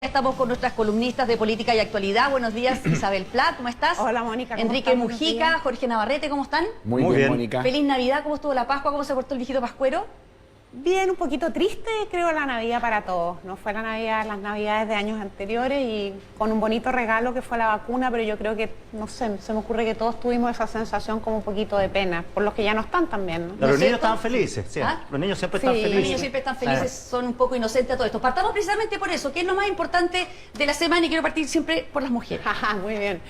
Estamos con nuestras columnistas de política y actualidad. Buenos días, Isabel Pla, ¿cómo estás? Hola, Mónica. Enrique Mujica, Jorge Navarrete, ¿cómo están? Muy bien, Mónica. Feliz Navidad, ¿cómo estuvo la Pascua? ¿Cómo se portó el viejito pascuero? Bien, un poquito triste, creo, la Navidad para todos. No fue la Navidad, las Navidades de años anteriores y con un bonito regalo que fue la vacuna, pero yo creo que, no sé, se me ocurre que todos tuvimos esa sensación como un poquito de pena, por los que ya no están también, ¿no? Los niños estaban felices, sí. ¿Ah? Los niños siempre están felices. Los niños siempre están felices, son un poco inocentes a todo esto. Partamos precisamente por eso, que es lo más importante de la semana y quiero partir siempre por las mujeres. Ajá, muy bien.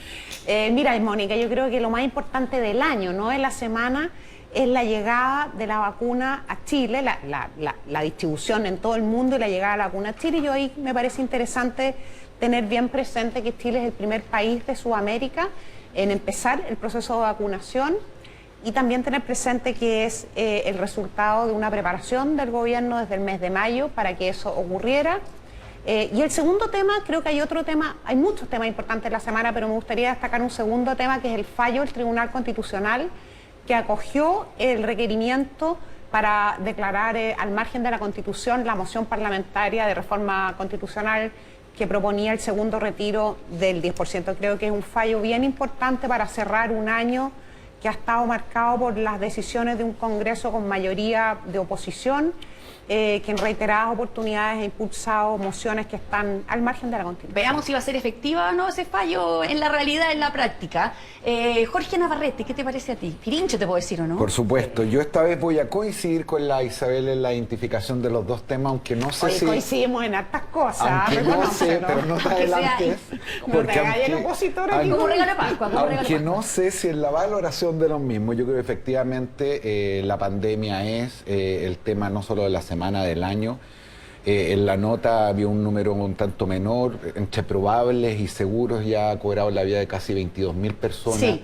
Mira, Mónica, yo creo que lo más importante del año, no de la semana, es la llegada de la vacuna a Chile, la distribución en todo el mundo y la llegada de la vacuna a Chile. Y hoy me parece interesante tener bien presente que Chile es el primer país de Sudamérica en empezar el proceso de vacunación y también tener presente que es el resultado de una preparación del gobierno desde el mes de mayo para que eso ocurriera. Y el segundo tema, creo que hay otro tema, hay muchos temas importantes en la semana, pero me gustaría destacar un segundo tema que es el fallo del Tribunal Constitucional que acogió el requerimiento para declarar al margen de la Constitución la moción parlamentaria de reforma constitucional que proponía el segundo retiro del 10%. Creo que es un fallo bien importante para cerrar un año que ha estado marcado por las decisiones de un Congreso con mayoría de oposición, que en reiteradas oportunidades ha impulsado mociones que están al margen de la Constitución. Veamos si va a ser efectiva o no ese fallo en la realidad, en la práctica. Jorge Navarrete, ¿qué te parece a ti? Pirincho te puedo decir, ¿o no? Por supuesto, yo esta vez voy a coincidir con la Isabel en la identificación de los dos temas, aunque no sé si... coincidimos en hartas cosas, aunque no sé, pero no te adelantes. No te hagas el opositor aquí. Como regalo de Pascua, aunque no sé si en la valoración de los mismos, yo creo que efectivamente la pandemia es el tema no solo de la semana, del año. En la nota había un número un tanto menor, entre probables y seguros ya ha cobrado la vida de casi 22.000 personas. Sí.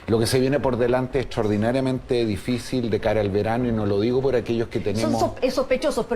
Lo que se viene por delante es extraordinariamente difícil de cara al verano y no lo digo por aquellos que tenemos... Son sospechosos,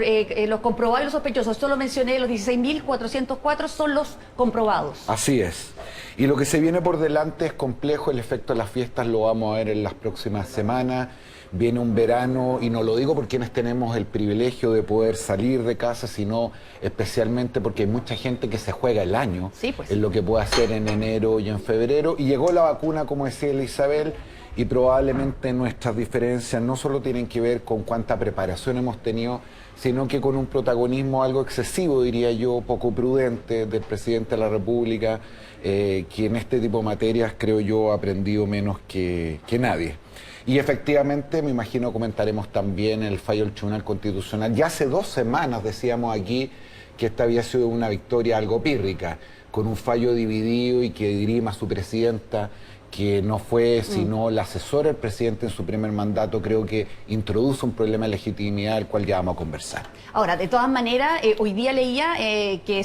los comprobables sospechosos, solo mencioné los 16.404 son los comprobados. Así es. Y lo que se viene por delante es complejo, el efecto de las fiestas lo vamos a ver en las próximas semanas. Viene un verano, y no lo digo porque quienes tenemos el privilegio de poder salir de casa, sino especialmente porque hay mucha gente que se juega el año, sí, pues, en lo que puede hacer en enero y en febrero. Y llegó la vacuna, como decía Isabel, y probablemente nuestras diferencias no solo tienen que ver con cuánta preparación hemos tenido, sino que con un protagonismo algo excesivo, diría yo, poco prudente del presidente de la República, que en este tipo de materias, creo yo, ha aprendido menos que nadie. Y efectivamente, me imagino comentaremos también el fallo del Tribunal Constitucional. Ya hace 2 semanas decíamos aquí que esta había sido una victoria algo pírrica, con un fallo dividido y que dirima su presidenta, que no fue sino la asesora del presidente en su primer mandato, creo que introduce un problema de legitimidad del cual ya vamos a conversar. Ahora, de todas maneras, hoy día leía que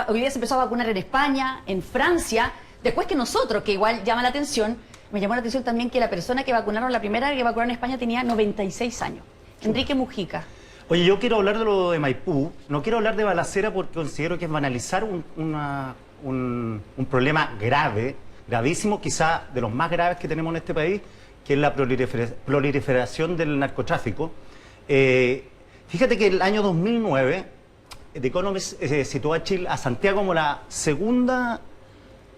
hoy día se empezó a vacunar en España, en Francia, después que nosotros, que igual llama la atención. Me llamó la atención también que la persona que vacunaron, la primera que vacunaron en España, tenía 96 años. Enrique Mujica. Oye, yo quiero hablar de lo de Maipú. No quiero hablar de balacera porque considero que es banalizar un problema grave, gravísimo, quizá de los más graves que tenemos en este país, que es la proliferación del narcotráfico. Fíjate que el año 2009, The Economist situó a Chile, a Santiago, como la segunda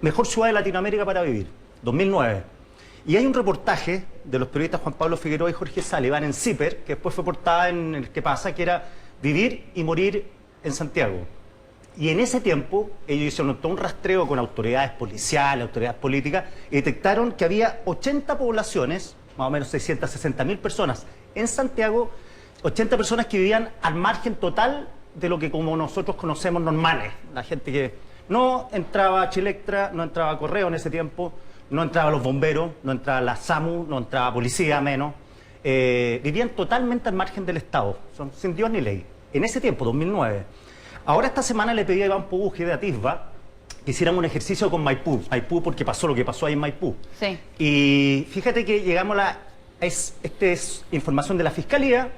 mejor ciudad de Latinoamérica para vivir. 2009. Y hay un reportaje de los periodistas Juan Pablo Figueroa y Jorge Sullivan en CIPER, que después fue portada en el ¿Qué pasa?, que era Vivir y morir en Santiago. Y en ese tiempo ellos hicieron todo un rastreo con autoridades policiales, autoridades políticas, y detectaron que había 80 poblaciones, más o menos 660.000 personas en Santiago, 80 personas que vivían al margen total de lo que como nosotros conocemos normales. La gente que no entraba a Chilectra, no entraba a Correo en ese tiempo, no entraban los bomberos, no entraba la SAMU, no entraba policía, menos. Vivían totalmente al margen del Estado, sin Dios ni ley. En ese tiempo, 2009. Ahora esta semana le pedí a Iván Puguje de Atisba que hiciéramos un ejercicio con Maipú. Maipú porque pasó lo que pasó ahí en Maipú. Sí. Y fíjate que llegamos a esta es información de la Fiscalía,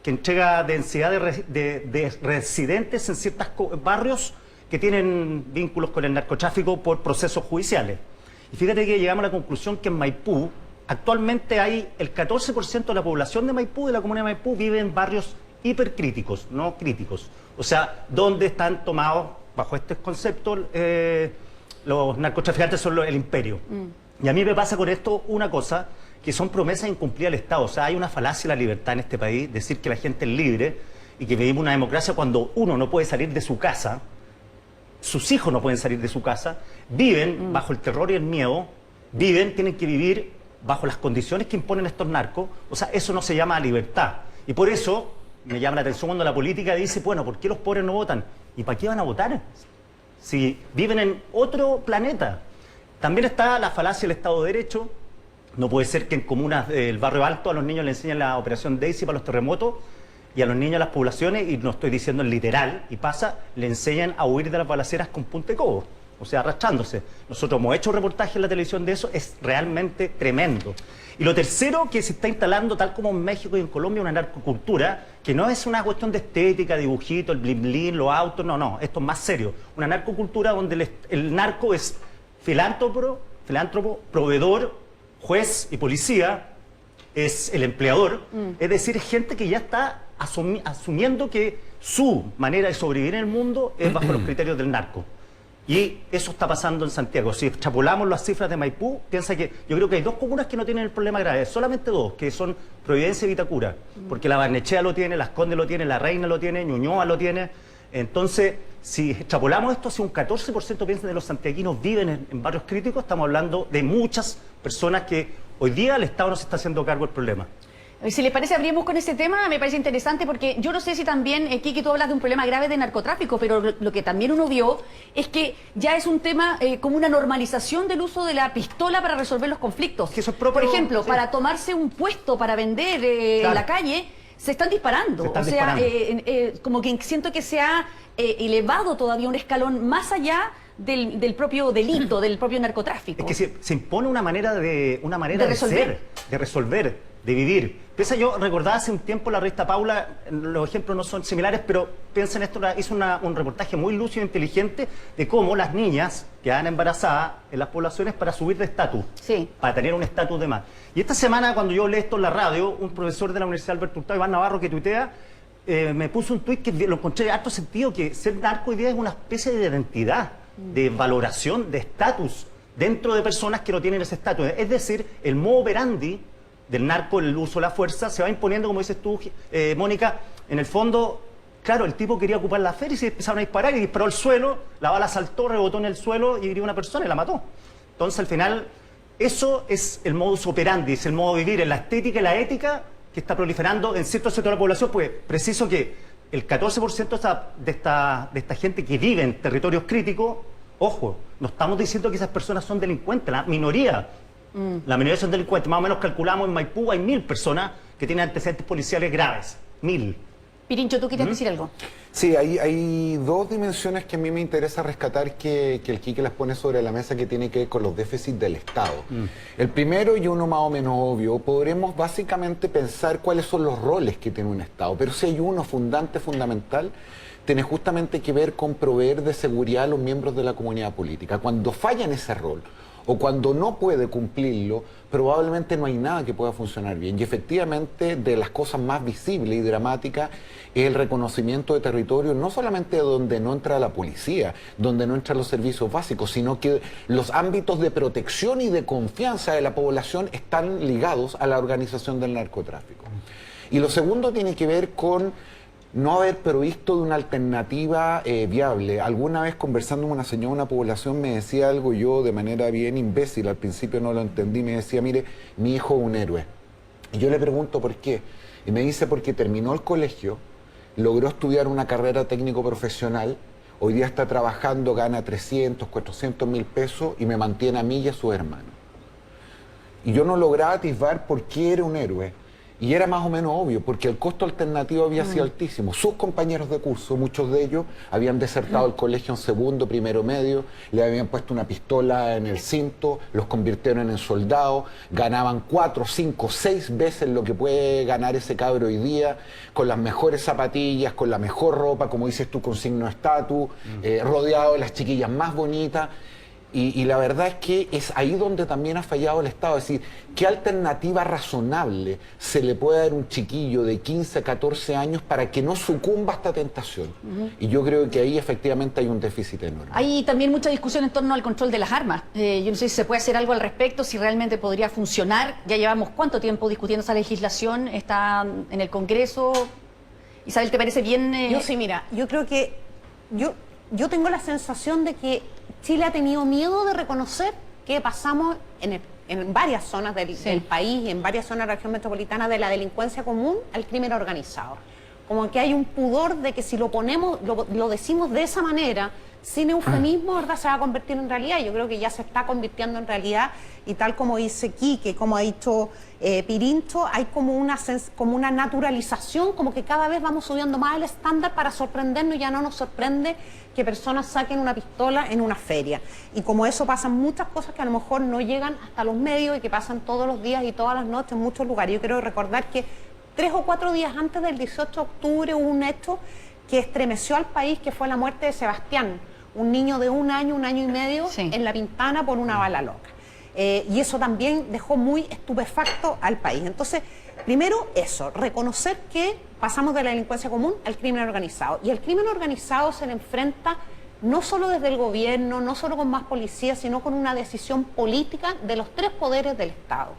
que entrega densidad de residentes en ciertos barrios que tienen vínculos con el narcotráfico por procesos judiciales. Y fíjate que llegamos a la conclusión que en Maipú, actualmente hay el 14% de la población de Maipú, de la comunidad de Maipú, vive en barrios hipercríticos, no críticos. O sea, donde están tomados bajo este concepto, los narcotraficantes son el imperio. Y a mí me pasa con esto una cosa, que son promesas incumplidas del Estado. O sea, hay una falacia de la libertad en este país, decir que la gente es libre y que vivimos una democracia cuando uno no puede salir de su casa, sus hijos no pueden salir de su casa, viven bajo el terror y el miedo, tienen que vivir bajo las condiciones que imponen estos narcos. O sea, eso no se llama libertad. Y por eso me llama la atención cuando la política dice, bueno, ¿por qué los pobres no votan? ¿Y para qué van a votar? Si viven en otro planeta. También está la falacia del Estado de Derecho. No puede ser que en comunas del barrio Alto a los niños le enseñen la operación Daisy para los terremotos y a los niños de las poblaciones, y no estoy diciendo en literal, y pasa, le enseñan a huir de las balaceras con punta y cobo, o sea, arrastrándose. Nosotros hemos hecho reportajes en la televisión de eso, es realmente tremendo. Y lo tercero, que se está instalando, tal como en México y en Colombia, una narcocultura, que no es una cuestión de estética, dibujito, el blin blin, los autos, no, esto es más serio. Una narcocultura donde el narco es filántropo, proveedor, juez y policía, es el empleador, es decir, gente que ya está asumiendo que su manera de sobrevivir en el mundo es bajo los criterios del narco. Y eso está pasando en Santiago. Si extrapolamos las cifras de Maipú, piensa que yo creo que hay 2 comunas que no tienen el problema grave, solamente 2, que son Providencia y Vitacura, porque la Barnechea lo tiene, Las Condes lo tiene, La Reina lo tiene, Ñuñoa lo tiene. Entonces, si extrapolamos esto, si un 14% piensa de los santiaguinos viven en barrios críticos, estamos hablando de muchas personas que hoy día el Estado no se está haciendo cargo del problema. Si les parece, abrimos con ese tema, me parece interesante porque yo no sé si también, Kiki, tú hablas de un problema grave de narcotráfico, pero lo que también uno vio es que ya es un tema como una normalización del uso de la pistola para resolver los conflictos. Que eso es propio, por ejemplo, sí, para tomarse un puesto para vender en la calle, se están disparando. Como que siento que se ha elevado todavía un escalón más allá del propio delito, del propio narcotráfico. Es que se impone una manera de ser, de resolver, de vivir. Piensa, yo recordaba hace un tiempo la revista Paula, los ejemplos no son similares, pero piensa en esto, hizo un reportaje muy lúcido e inteligente de cómo las niñas quedan embarazadas en las poblaciones para subir de estatus, para tener un estatus de más. Y esta semana, cuando yo leí esto en la radio, un profesor de la Universidad Alberto Hurtado, Iván Navarro, que tuitea, me puso un tuit que lo encontré de harto sentido, que ser narco hoy día es una especie de identidad, de valoración, de estatus dentro de personas que no tienen ese estatus. Es decir, el modo operandi del narco, el uso de la fuerza, se va imponiendo, como dices tú, Mónica. En el fondo, claro, el tipo quería ocupar la feria y se empezaron a disparar y disparó al suelo, la bala saltó, rebotó en el suelo y hirió a una persona y la mató. Entonces, al final, eso es el modus operandi, es el modo de vivir, en la estética y la ética que está proliferando en ciertos sectores de la población, pues preciso que el 14% de esta gente que vive en territorios críticos, ojo, no estamos diciendo que esas personas son delincuentes, la minoría son delincuentes. Más o menos calculamos en Maipú hay 1000 personas que tienen antecedentes policiales graves. 1000. Pirincho, ¿tú quieres decir algo? Sí, hay 2 dimensiones que a mí me interesa rescatar que el Quique las pone sobre la mesa, que tiene que ver con los déficits del Estado. El primero, y uno más o menos obvio, podremos básicamente pensar cuáles son los roles que tiene un Estado, pero si hay uno fundamental, tiene justamente que ver con proveer de seguridad a los miembros de la comunidad política. Cuando falla en ese rol, o cuando no puede cumplirlo, probablemente no hay nada que pueda funcionar bien. Y efectivamente, de las cosas más visibles y dramáticas es el reconocimiento de territorio, no solamente donde no entra la policía, donde no entran los servicios básicos, sino que los ámbitos de protección y de confianza de la población están ligados a la organización del narcotráfico. Y lo segundo tiene que ver con no haber provisto de una alternativa viable. Alguna vez conversando con una señora de una población me decía algo, yo de manera bien imbécil, al principio no lo entendí, me decía, mire, mi hijo es un héroe. Y yo le pregunto por qué. Y me dice, porque terminó el colegio, logró estudiar una carrera técnico profesional, hoy día está trabajando, gana 300, 400 mil pesos y me mantiene a mí y a su hermano. Y yo no lograba atisbar por qué era un héroe. Y era más o menos obvio, porque el costo alternativo había sido altísimo. Sus compañeros de curso, muchos de ellos, habían desertado el colegio en segundo, primero medio, le habían puesto una pistola en el cinto, los convirtieron en soldados, ganaban 4, 5, 6 veces lo que puede ganar ese cabro hoy día, con las mejores zapatillas, con la mejor ropa, como dices tú, con signo de estatus, rodeado de las chiquillas más bonitas. Y la verdad es que es ahí donde también ha fallado el Estado. Es decir, ¿qué alternativa razonable se le puede dar a un chiquillo de 15, 14 años para que no sucumba a esta tentación? Y yo creo que ahí efectivamente hay un déficit enorme. Hay también mucha discusión en torno al control de las armas. Yo no sé si se puede hacer algo al respecto, si realmente podría funcionar. Ya llevamos ¿cuánto tiempo discutiendo esa legislación? Está en el Congreso. Isabel, ¿te parece bien? Yo sí, mira, yo creo que yo tengo la sensación de que Chile ha tenido miedo de reconocer que pasamos en varias zonas del país y en varias zonas de la región metropolitana de la delincuencia común al crimen organizado. Como que hay un pudor de que si lo ponemos, lo decimos de esa manera, sin eufemismo, ¿verdad?, se va a convertir en realidad. Yo creo que ya se está convirtiendo en realidad, y tal como dice Quique, como ha dicho Pirincho, hay como una naturalización, como que cada vez vamos subiendo más el estándar para sorprendernos. Ya no nos sorprende que personas saquen una pistola en una feria. Y como eso pasan muchas cosas que a lo mejor no llegan hasta los medios y que pasan todos los días y todas las noches en muchos lugares. Yo quiero recordar que 3 o 4 días antes del 18 de octubre hubo un hecho que estremeció al país, que fue la muerte de Sebastián, un niño de 1 año, 1 año y medio, en La Pintana por una bala loca. Y eso también dejó muy estupefacto al país. Entonces, primero eso, reconocer que pasamos de la delincuencia común al crimen organizado. Y el crimen organizado se le enfrenta no solo desde el gobierno, no solo con más policías, sino con una decisión política de los 3 poderes del Estado.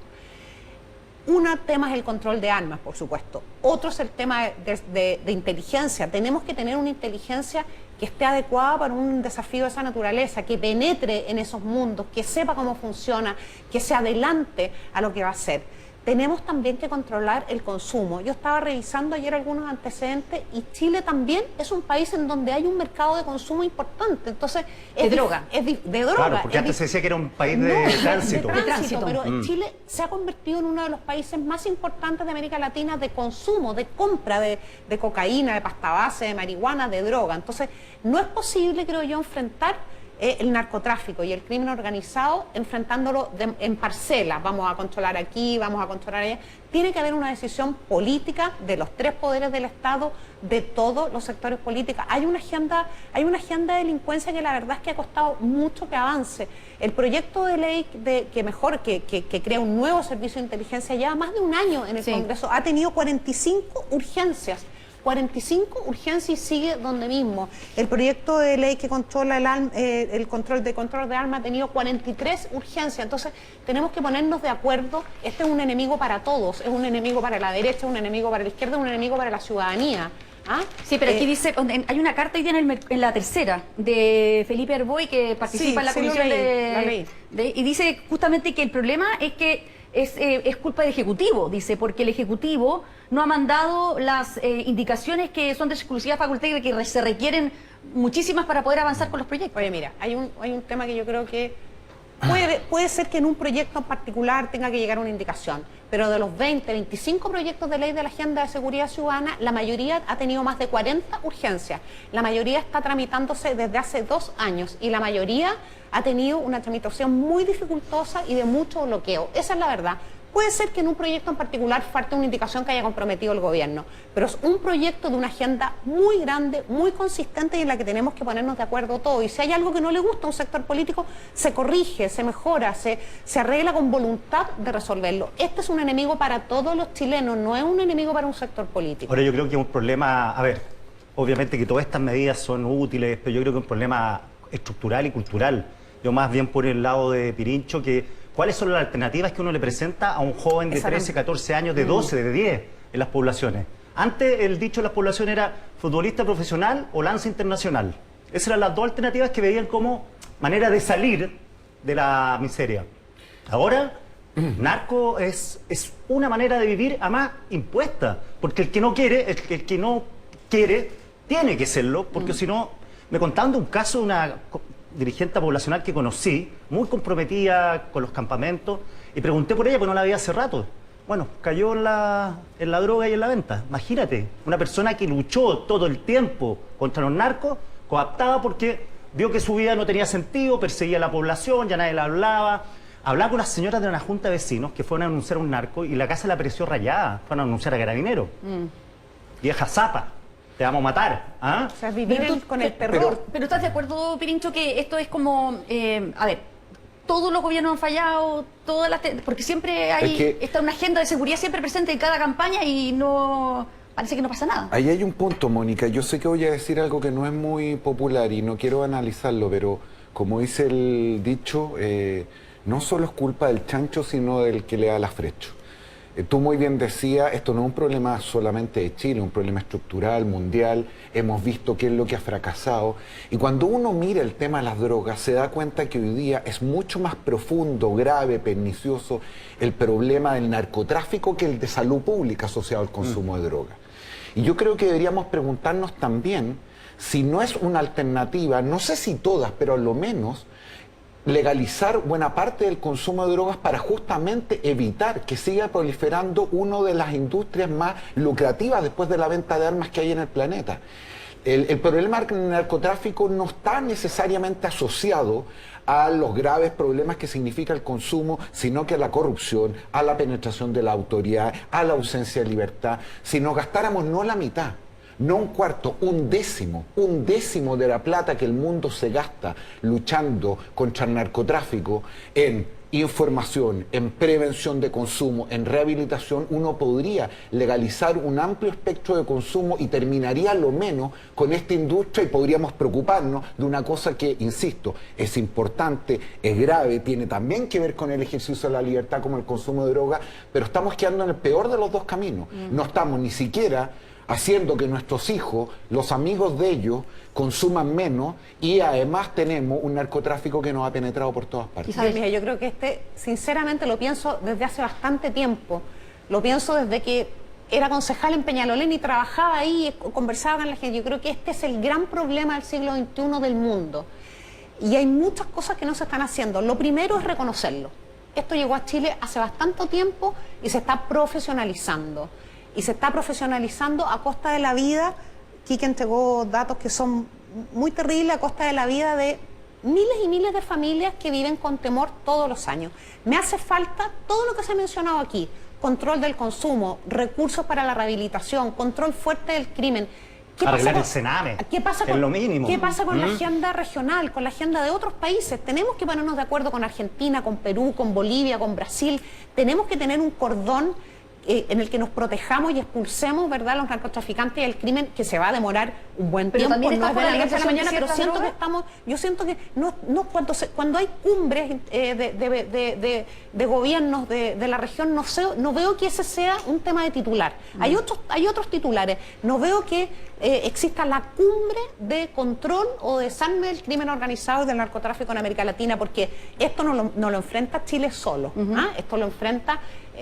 Un tema es el control de armas, por supuesto. Otro es el tema de inteligencia. Tenemos que tener una inteligencia que esté adecuada para un desafío de esa naturaleza, que penetre en esos mundos, que sepa cómo funciona, que se adelante a lo que va a hacer. Tenemos también que controlar el consumo. Yo estaba revisando ayer algunos antecedentes y Chile también es un país en donde hay un mercado de consumo importante. Entonces, de droga. De droga. Claro, porque antes se decía que era un país de tránsito. De tránsito, pero Chile se ha convertido en uno de los países más importantes de América Latina de consumo, de compra de cocaína, de pasta base, de marihuana, de droga. Entonces, no es posible, creo yo, enfrentar el narcotráfico y el crimen organizado enfrentándolo en parcelas. Vamos a controlar aquí, vamos a controlar allá. Tiene que haber una decisión política de los 3 poderes del Estado, de todos los sectores políticos. Hay una agenda de delincuencia que la verdad es que ha costado mucho que avance. El proyecto de ley que crea un nuevo servicio de inteligencia lleva más de 1 año en el Congreso. Ha tenido 45 urgencias. 45 urgencias y sigue donde mismo. El proyecto de ley que controla el control de armas ha tenido 43 urgencias. Entonces, tenemos que ponernos de acuerdo. Este es un enemigo para todos. Es un enemigo para la derecha, es un enemigo para la izquierda, es un enemigo para la ciudadanía. ¿Ah? Sí, pero aquí dice, hay una carta hoy día en la tercera de Felipe Herboy, que participa en la comisión y dice justamente que el problema es que es culpa del Ejecutivo, dice, porque el Ejecutivo no ha mandado las indicaciones que son de exclusiva facultad y que se requieren muchísimas para poder avanzar con los proyectos. Oye, mira, hay un tema que yo creo que puede ser que en un proyecto en particular tenga que llegar una indicación, pero de los 20, 25 proyectos de ley de la Agenda de Seguridad Ciudadana, la mayoría ha tenido más de 40 urgencias. La mayoría está tramitándose desde hace 2 años y la mayoría ha tenido una tramitación muy dificultosa y de mucho bloqueo. Esa es la verdad. Puede ser que en un proyecto en particular falte una indicación que haya comprometido el gobierno, pero es un proyecto de una agenda muy grande, muy consistente y en la que tenemos que ponernos de acuerdo todos. Y si hay algo que no le gusta a un sector político, se corrige, se mejora, se arregla con voluntad de resolverlo. Este es un enemigo para todos los chilenos, no es un enemigo para un sector político. Ahora yo creo que es un problema, a ver, obviamente que todas estas medidas son útiles, pero yo creo que es un problema estructural y cultural. Yo más bien por el lado de Pirincho, que ¿cuáles son las alternativas que uno le presenta a un joven de 13, 14 años, de 12, de 10 en las poblaciones? Antes el dicho de las poblaciones era futbolista profesional o lanza internacional. Esas eran las 2 alternativas que veían como manera de salir de la miseria. Ahora, narco es una manera de vivir además impuesta, porque el que no quiere, tiene que serlo, porque si no, me contaban de un caso de una dirigente poblacional que conocí, muy comprometida con los campamentos, y pregunté por ella porque no la veía hace rato. Bueno, cayó en la droga y en la venta. Imagínate, una persona que luchó todo el tiempo contra los narcos, coaptada porque vio que su vida no tenía sentido, perseguía a la población, ya nadie la hablaba. Hablaba con las señoras de una junta de vecinos que fueron a denunciar a un narco y la casa le apareció rayada, fueron a denunciar a Carabineros. Vieja zapa. te vamos a matar. ¿Ah? O sea, vivir con el Pero, terror. pero ¿estás de acuerdo, Pirincho, que esto es como, a ver, todos los gobiernos han fallado, porque siempre hay está una agenda de seguridad siempre presente en cada campaña y no parece que no pasa nada? Ahí hay un punto, Mónica. Yo sé que voy a decir algo que no es muy popular y no quiero analizarlo, pero como dice el dicho, no solo es culpa del chancho, sino del que le da la frecho. Tú muy bien decías, esto no es un problema solamente de Chile, es un problema estructural, mundial. Hemos visto qué es lo que ha fracasado. Y cuando uno mira el tema de las drogas, se da cuenta que hoy día es mucho más profundo, grave, pernicioso el problema del narcotráfico que el de salud pública asociado al consumo de drogas. Y yo creo que deberíamos preguntarnos también si no es una alternativa, no sé si todas, pero a lo menos legalizar buena parte del consumo de drogas para justamente evitar que siga proliferando una de las industrias más lucrativas después de la venta de armas que hay en el planeta. El problema del narcotráfico no está necesariamente asociado a los graves problemas que significa el consumo, sino que a la corrupción, a la penetración de la autoridad, a la ausencia de libertad. Si nos gastáramos no la mitad, no un cuarto, un décimo de la plata que el mundo se gasta luchando contra el narcotráfico en información, en prevención de consumo, en rehabilitación, uno podría legalizar un amplio espectro de consumo y terminaría lo menos con esta industria y podríamos preocuparnos de una cosa que, insisto, es importante, es grave, tiene también que ver con el ejercicio de la libertad como el consumo de droga, pero estamos quedando en el peor de los dos caminos. No estamos ni siquiera haciendo que nuestros hijos, los amigos de ellos, consuman menos y además tenemos un narcotráfico que nos ha penetrado por todas partes. Mira, yo creo que sinceramente lo pienso desde hace bastante tiempo. Lo pienso desde que era concejal en Peñalolén y trabajaba ahí, conversaba con la gente. Yo creo que este es el gran problema del siglo XXI del mundo. Y hay muchas cosas que no se están haciendo. Lo primero es reconocerlo. Esto llegó a Chile hace bastante tiempo y se está profesionalizando. Y se está profesionalizando a costa de la vida. Quique entregó datos que son muy terribles, a costa de la vida de miles y miles de familias que viven con temor todos los años. Me hace falta todo lo que se ha mencionado aquí: control del consumo, recursos para la rehabilitación, control fuerte del crimen. Arreglar el Sename, ¿qué pasa con, es lo mínimo. ¿Qué pasa con la agenda regional, con la agenda de otros países? Tenemos que ponernos de acuerdo con Argentina, con Perú, con Bolivia, con Brasil. Tenemos que tener un cordón en el que nos protejamos y expulsemos, ¿verdad?, los narcotraficantes y el crimen, que se va a demorar un buen pero tiempo, también no es de la noche a la mañana, pero de siento que estamos, yo siento que cuando hay cumbres de gobiernos de la región, no veo que ese sea un tema de titular. Hay otros titulares. No veo que exista la cumbre de control o desarme del crimen organizado y del narcotráfico en América Latina, porque esto no lo enfrenta Chile solo. Esto lo enfrenta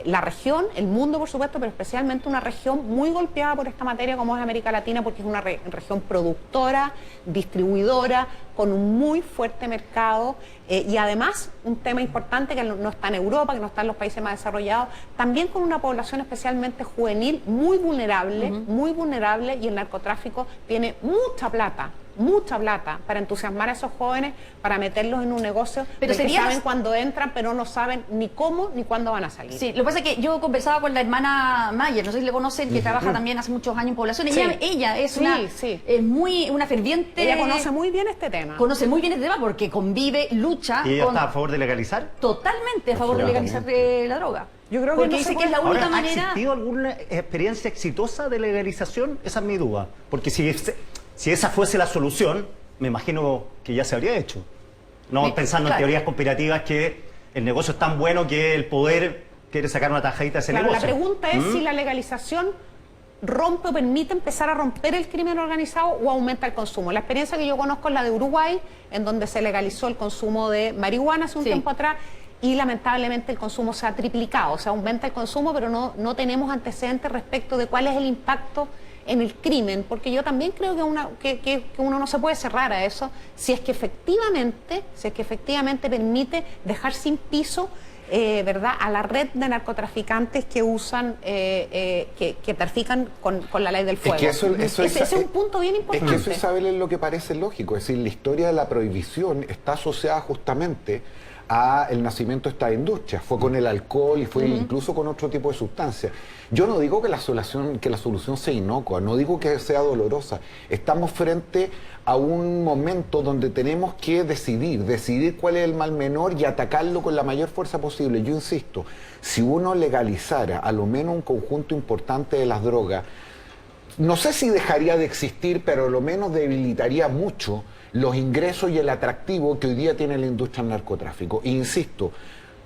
la región, el mundo, por supuesto, pero especialmente una región muy golpeada por esta materia como es América Latina, porque es una región productora, distribuidora, con un muy fuerte mercado y además un tema importante que no está en Europa, que no está en los países más desarrollados, también con una población especialmente juvenil muy vulnerable, y el narcotráfico tiene mucha plata para entusiasmar a esos jóvenes, para meterlos en un negocio pero que saben cuándo entran, pero no saben ni cómo ni cuándo van a salir. Sí, lo que pasa es que yo conversaba con la hermana Mayer, no sé si le conocen, que trabaja también hace muchos años en población. Ella es una ferviente... Ella conoce muy bien este tema. Conoce muy bien este tema porque convive, lucha... ¿Y ella está a favor de legalizar? Totalmente a favor de legalizar la droga. Yo creo que porque dice que es la única manera... ¿Ha existido alguna experiencia exitosa de legalización? Esa es mi duda. Porque si esa fuese la solución, me imagino que ya se habría hecho. No pensando en teorías conspirativas que el negocio es tan bueno que el poder quiere sacar una tajadita de ese negocio. La pregunta es si la legalización rompe o permite empezar a romper el crimen organizado o aumenta el consumo. La experiencia que yo conozco es la de Uruguay, en donde se legalizó el consumo de marihuana hace un tiempo atrás, y lamentablemente el consumo se ha triplicado. O sea, aumenta el consumo, pero no tenemos antecedentes respecto de cuál es el impacto en el crimen, porque yo también creo que uno no se puede cerrar a eso si es que efectivamente permite dejar sin piso ¿verdad?, a la red de narcotraficantes que usan, que trafican con la ley del fuego. Es que ese es un punto bien importante. Es que eso, Isabel, es lo que parece lógico. Es decir, la historia de la prohibición está asociada justamente al nacimiento de esta industria. Fue con el alcohol y fue incluso con otro tipo de sustancias. Yo no digo que la solución sea inocua, no digo que sea dolorosa. Estamos frente a un momento donde tenemos que decidir cuál es el mal menor y atacarlo con la mayor fuerza posible. Yo insisto, si uno legalizara a lo menos un conjunto importante de las drogas, no sé si dejaría de existir, pero a lo menos debilitaría mucho los ingresos y el atractivo que hoy día tiene la industria del narcotráfico. E insisto,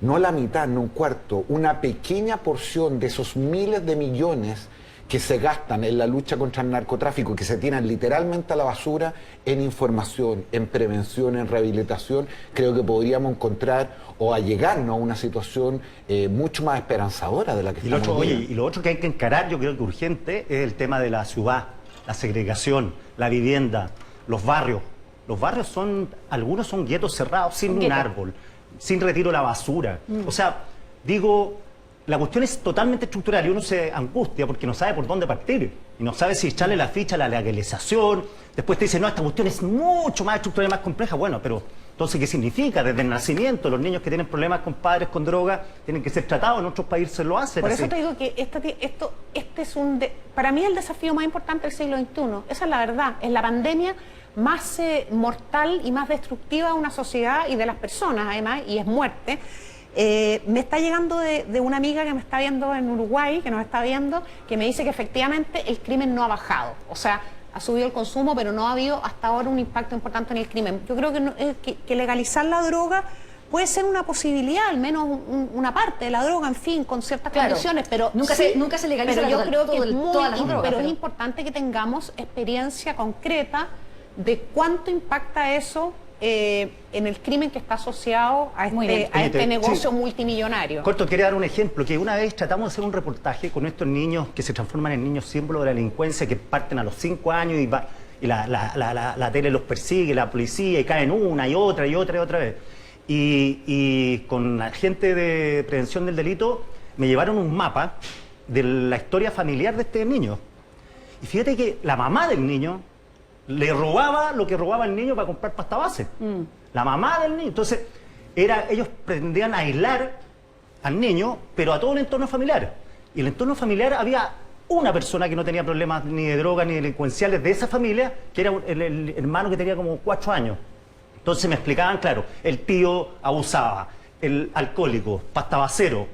no la mitad, no un cuarto, una pequeña porción de esos miles de millones que se gastan en la lucha contra el narcotráfico, que se tiran literalmente a la basura, en información, en prevención, en rehabilitación, creo que podríamos encontrar o allegarnos a una situación mucho más esperanzadora de la que estamos viviendo. Y lo otro que hay que encarar, yo creo que urgente, es el tema de la ciudad, la segregación, la vivienda, los barrios. Los barrios algunos son guetos cerrados, sin un árbol, sin retiro de la basura. O sea, digo, la cuestión es totalmente estructural y uno se angustia porque no sabe por dónde partir. Y no sabe si echarle la ficha a la legalización. Después te dice, no, esta cuestión es mucho más estructural y más compleja. Bueno, pero entonces, ¿qué significa? Desde el nacimiento, los niños que tienen problemas con padres con droga tienen que ser tratados, en otros países lo hacen. Por así. eso te digo que este es para mí el desafío más importante del siglo XXI. Esa es la verdad. Es la pandemia más mortal y más destructiva de una sociedad y de las personas, además, y es muerte. Me está llegando de una amiga que me está viendo en Uruguay, que nos está viendo, que me dice que efectivamente el crimen no ha bajado. O sea, ha subido el consumo, pero no ha habido hasta ahora un impacto importante en el crimen. Yo creo que legalizar la droga puede ser una posibilidad, al menos una parte de la droga, en fin, con ciertas condiciones, pero nunca se legaliza pero yo creo que todas las drogas, pero es importante que tengamos experiencia concreta de cuánto impacta eso en el crimen que está asociado a este negocio multimillonario. Corto, quería dar un ejemplo, que una vez tratamos de hacer un reportaje con estos niños que se transforman en niños símbolo de la delincuencia, que parten a los 5 años y la tele los persigue, la policía, y caen una y otra vez. Y con la gente de prevención del delito me llevaron un mapa de la historia familiar de este niño. Y fíjate que la mamá del niño le robaba lo que robaba el niño para comprar pasta base. La mamá del niño. Entonces, ellos pretendían aislar al niño, pero a todo el entorno familiar. Y el entorno familiar había una persona que no tenía problemas ni de droga ni delincuenciales de esa familia, que era el hermano que tenía como 4 años. Entonces me explicaban, claro, el tío abusaba, el alcohólico, pasta basero,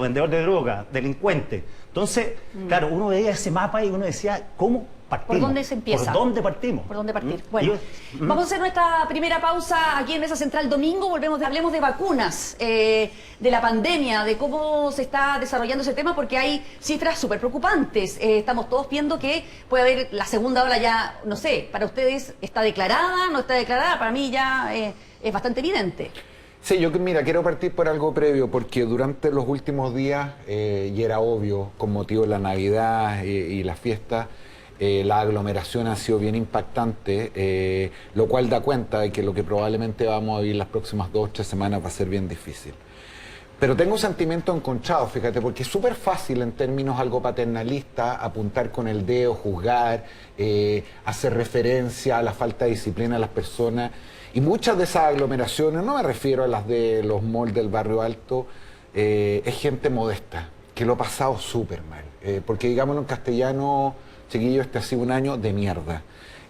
vendedor de droga, delincuente. Entonces, claro, uno veía ese mapa y uno decía, ¿cómo partimos? ¿Por dónde se empieza? ¿Por dónde partimos? ¿Por dónde partir? Bueno, vamos a hacer nuestra primera pausa aquí en Mesa Central domingo. Hablemos de vacunas, de la pandemia, de cómo se está desarrollando ese tema, porque hay cifras súper preocupantes. Estamos todos viendo que puede haber la segunda ola ya, no sé, para ustedes está declarada, no está declarada, para mí ya es bastante evidente. Sí, quiero partir por algo previo, porque durante los últimos días, y era obvio, con motivo de la Navidad y la fiesta, la aglomeración ha sido bien impactante, lo cual da cuenta de que lo que probablemente vamos a vivir las próximas 2 o 3 semanas va a ser bien difícil. Pero tengo sentimientos encontrados, fíjate, porque es súper fácil en términos algo paternalistas apuntar con el dedo, juzgar, hacer referencia a la falta de disciplina de las personas. Y muchas de esas aglomeraciones, no me refiero a las de los malls del barrio alto, es gente modesta, que lo ha pasado súper mal. Porque digámoslo en castellano, chiquillo, este ha sido un año de mierda.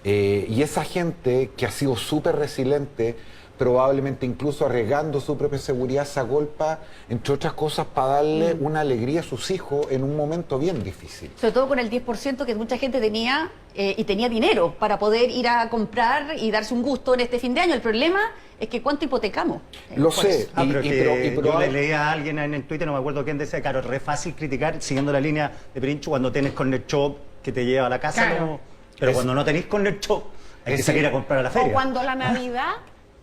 Y esa gente que ha sido súper resiliente, probablemente incluso arriesgando su propia seguridad, se agolpa, entre otras cosas, para darle una alegría a sus hijos en un momento bien difícil. Sobre todo con el 10% que mucha gente tenía y tenía dinero para poder ir a comprar y darse un gusto en este fin de año. El problema es que ¿cuánto hipotecamos? Lo sé. Yo le leía a alguien en Twitter, no me acuerdo quién, decía, claro, es re fácil criticar siguiendo la línea de Perincho cuando tenés corner shop que te lleva a la casa, claro. Pero cuando no tenés corner shop hay que salir a comprar a la feria. O cuando la Navidad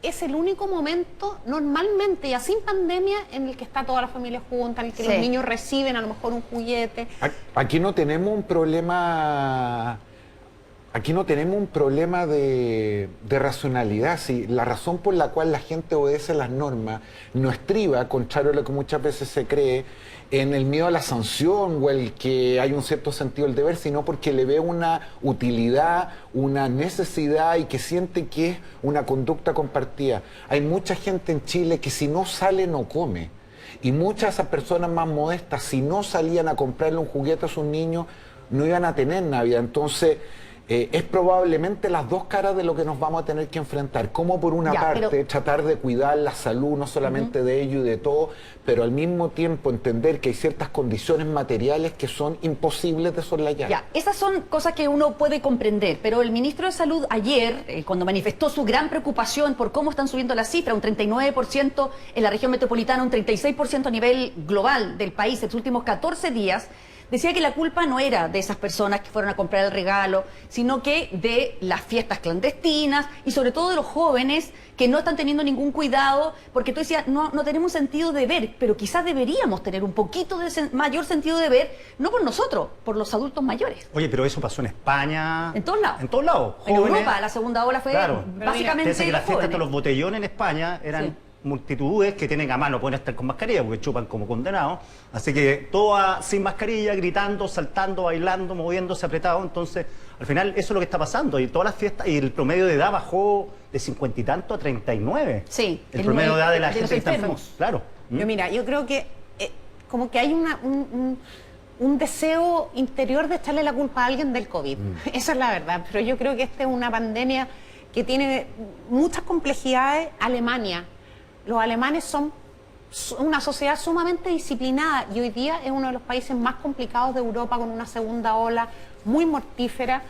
es el único momento, normalmente, ya sin pandemia, en el que está toda la familia junta, en el que los niños reciben a lo mejor un juguete. Aquí no tenemos un problema Aquí no tenemos un problema de racionalidad. ¿Sí? La razón por la cual la gente obedece las normas no estriba, contrario a lo que muchas veces se cree, en el miedo a la sanción o el que hay un cierto sentido del deber, sino porque le ve una utilidad, una necesidad y que siente que es una conducta compartida. Hay mucha gente en Chile que si no sale no come. Y muchas de esas personas más modestas, si no salían a comprarle un juguete a sus niños, no iban a tener Navidad. Entonces, es probablemente las dos caras de lo que nos vamos a tener que enfrentar. Como por una parte, tratar de cuidar la salud, no solamente de ellos y de todo, pero al mismo tiempo entender que hay ciertas condiciones materiales que son imposibles de soslayar. Ya, esas son cosas que uno puede comprender, pero el ministro de Salud ayer, cuando manifestó su gran preocupación por cómo están subiendo las cifras, un 39% en la región metropolitana, un 36% a nivel global del país en los últimos 14 días, decía que la culpa no era de esas personas que fueron a comprar el regalo, sino que de las fiestas clandestinas y sobre todo de los jóvenes que no están teniendo ningún cuidado, porque tú decías, no tenemos sentido de ver, pero quizás deberíamos tener un poquito de mayor sentido de ver, no por nosotros, por los adultos mayores. Oye, pero eso pasó en España. En todos lados. En todos lados. En Jóvenes, Europa, la segunda ola fue básicamente Piensa que las fiestas jóvenes. de los botellones en España eran... Sí. multitudes que tienen a mano, pueden estar con mascarilla porque chupan como condenados, así que todas sin mascarilla, gritando, saltando, bailando, moviéndose apretado. Entonces al final eso es lo que está pasando, y todas las fiestas, y el promedio de edad bajó de 50 y tanto a 39. Sí, el promedio de edad de la gente los que está enferma. enfermos. Claro. Yo creo que como que hay un deseo interior de echarle la culpa a alguien del COVID. Esa es la verdad, pero yo creo que esta es una pandemia que tiene muchas complejidades. Alemania. Los alemanes son una sociedad sumamente disciplinada y hoy día es uno de los países más complicados de Europa, con una segunda ola muy mortífera,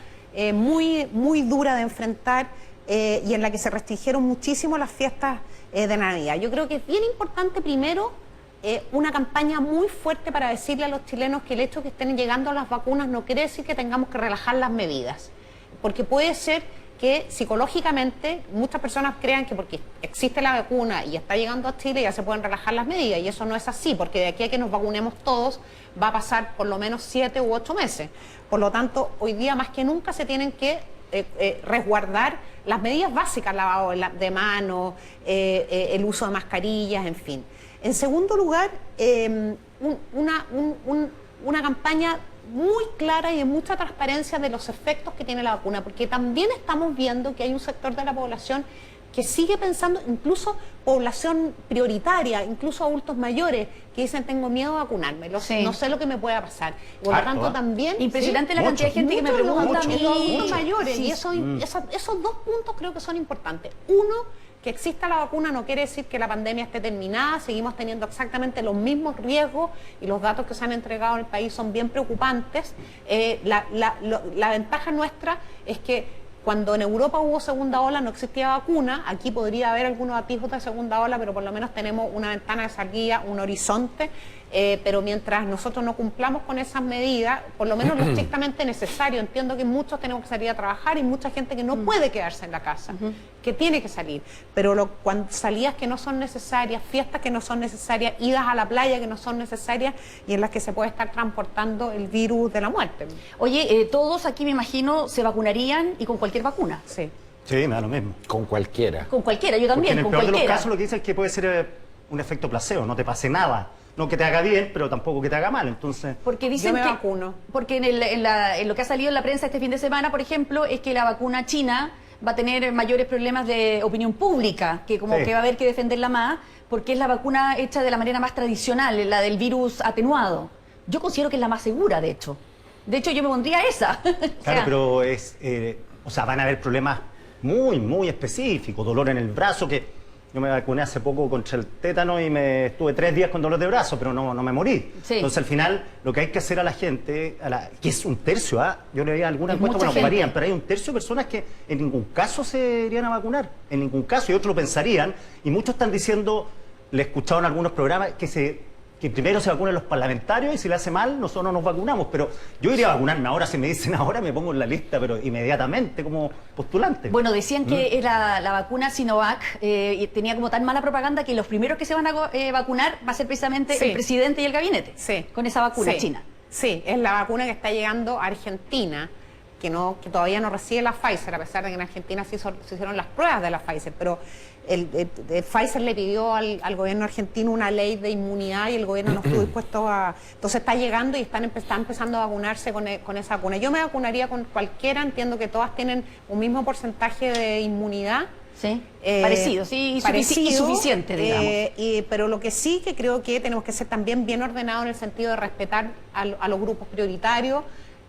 muy dura de enfrentar, y en la que se restringieron muchísimo las fiestas de Navidad. Yo creo que es bien importante primero una campaña muy fuerte para decirle a los chilenos que el hecho de que estén llegando las vacunas no quiere decir que tengamos que relajar las medidas, porque puede ser que psicológicamente muchas personas crean que porque existe la vacuna y está llegando a Chile ya se pueden relajar las medidas, y eso no es así, porque de aquí a que nos vacunemos todos va a pasar por lo menos 7 u 8 meses. Por lo tanto, hoy día más que nunca se tienen que resguardar las medidas básicas, lavado de manos, el uso de mascarillas, en fin. En segundo lugar, una campaña muy clara y de mucha transparencia de los efectos que tiene la vacuna, porque también estamos viendo que hay un sector de la población que sigue pensando, incluso población prioritaria, incluso adultos mayores, que dicen tengo miedo a vacunarme, no sé lo que me pueda pasar. Por lo tanto, también... Impresionante la mucho, cantidad de gente que me pregunta a mí. Los adultos mayores, Sí. y esos dos puntos creo que son importantes. Uno, que exista la vacuna no quiere decir que la pandemia esté terminada, seguimos teniendo exactamente los mismos riesgos y los datos que se han entregado en el país son bien preocupantes. La ventaja nuestra es que cuando en Europa hubo segunda ola no existía vacuna, aquí podría haber algunos atisbos de segunda ola, pero por lo menos tenemos una ventana de salida, un horizonte, pero mientras nosotros no cumplamos con esas medidas, por lo menos lo estrictamente necesario. Entiendo que muchos tenemos que salir a trabajar y mucha gente que no puede quedarse en la casa, que tiene que salir, pero cuando salidas que no son necesarias, fiestas que no son necesarias, idas a la playa que no son necesarias y en las que se puede estar transportando el virus de la muerte. Oye, todos aquí me imagino se vacunarían y con cualquier vacuna. Sí. Sí, me da lo mismo. Con cualquiera. Con cualquiera, yo Porque también, en el con peor de los cualquiera. casos lo que dice es que puede ser un efecto placebo, no te pase nada. No que te haga bien, pero tampoco que te haga mal. Entonces, Porque dicen Yo me que vacuno. porque en lo que ha salido en la prensa este fin de semana, por ejemplo, es que la vacuna china va a tener mayores problemas de opinión pública, que como Sí. que va a haber que defenderla más, porque es la vacuna hecha de la manera más tradicional, la del virus atenuado. Yo considero que es la más segura, de hecho. De hecho, yo me pondría esa. O claro, sea, pero van a haber problemas muy específicos, dolor en el brazo, que yo me vacuné hace poco contra el tétano y estuve 3 días con dolor de brazo, pero no me morí. Sí. Entonces al final lo que hay que hacer a la gente, que es un tercio, yo le veía alguna Es encuesta, mucha bueno, gente. varían, pero hay un tercio de personas que en ningún caso se irían a vacunar, en ningún caso, y otros lo pensarían, y muchos están diciendo, le he escuchado en algunos programas, que primero se vacunen los parlamentarios y si le hace mal, nosotros no nos vacunamos. Pero yo iría a vacunarme ahora, si me dicen ahora, me pongo en la lista, pero inmediatamente como postulante. bueno, decían que era la vacuna Sinovac y tenía como tan mala propaganda que los primeros que se van a vacunar va a ser precisamente Sí. el presidente y el gabinete. Sí. Con esa vacuna Sí. china. Sí, es la vacuna que está llegando a Argentina, que todavía no recibe la Pfizer, a pesar de que en Argentina se hicieron las pruebas de la Pfizer, pero Pfizer le pidió al gobierno argentino una ley de inmunidad y el gobierno no estuvo dispuesto a... Entonces está llegando y está empezando a vacunarse con esa vacuna. Yo me vacunaría con cualquiera, entiendo que todas tienen un mismo porcentaje de inmunidad. Sí, parecido, sí, y suficiente, digamos. Pero lo que sí que creo que tenemos que ser también bien ordenados en el sentido de respetar a los grupos prioritarios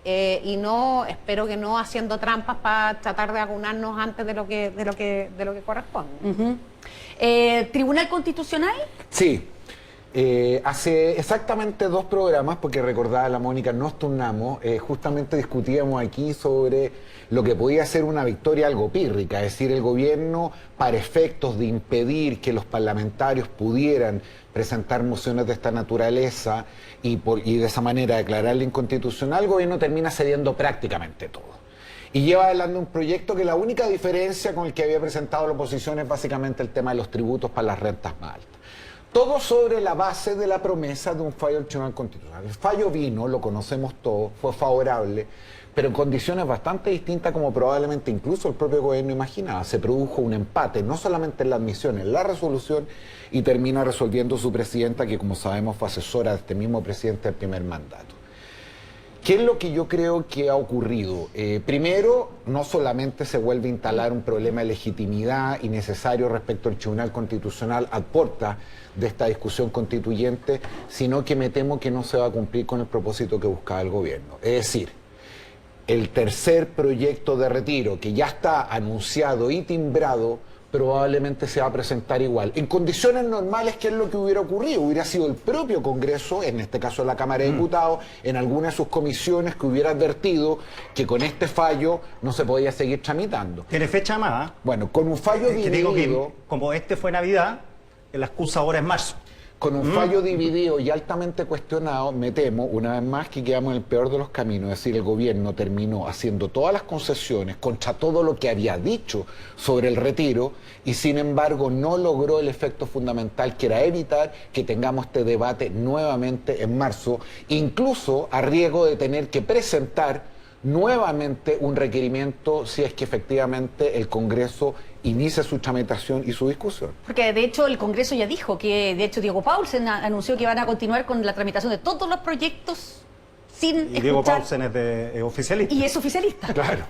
y no, espero que no haciendo trampas para tratar de vacunarnos antes de lo que corresponde. ¿Tribunal Constitucional? Sí. Hace exactamente 2 programas, porque recordaba la Mónica, nos turnamos, justamente discutíamos aquí sobre lo que podía ser una victoria algo pírrica, es decir, el gobierno, para efectos de impedir que los parlamentarios pudieran presentar mociones de esta naturaleza y de esa manera declararla inconstitucional, el gobierno termina cediendo prácticamente todo. Y lleva adelante un proyecto que la única diferencia con el que había presentado la oposición es básicamente el tema de los tributos para las rentas más altas. Todo sobre la base de la promesa de un fallo del Tribunal Constitucional. El fallo vino, lo conocemos todos, fue favorable, pero en condiciones bastante distintas como probablemente incluso el propio gobierno imaginaba. Se produjo un empate, no solamente en la admisión, en la resolución, y termina resolviendo su presidenta, que como sabemos fue asesora de este mismo presidente del primer mandato. ¿Qué es lo que yo creo que ha ocurrido? Primero, no solamente se vuelve a instalar un problema de legitimidad innecesario respecto al Tribunal Constitucional a puerta de esta discusión constituyente, sino que me temo que no se va a cumplir con el propósito que buscaba el gobierno. Es decir, el tercer proyecto de retiro, que ya está anunciado y timbrado, probablemente se va a presentar igual. En condiciones normales, ¿qué es lo que hubiera ocurrido? Hubiera sido el propio Congreso, en este caso la Cámara de Diputados, en alguna de sus comisiones, que hubiera advertido que con este fallo no se podía seguir tramitando. Tiene fecha más. Bueno, con un fallo dividido... Digo que como este fue Navidad, la excusa ahora es marzo. Con un fallo dividido y altamente cuestionado, me temo, una vez más, que quedamos en el peor de los caminos. Es decir, el gobierno terminó haciendo todas las concesiones contra todo lo que había dicho sobre el retiro y, sin embargo, no logró el efecto fundamental, que era evitar que tengamos este debate nuevamente en marzo, incluso a riesgo de tener que presentar nuevamente un requerimiento si es que efectivamente el Congreso inicia su tramitación y su discusión. Porque de hecho el Congreso ya dijo que, de hecho, Diego Paulsen anunció que van a continuar con la tramitación de todos los proyectos sin escuchar. Y Diego Paulsen es oficialista. Y es oficialista. Claro.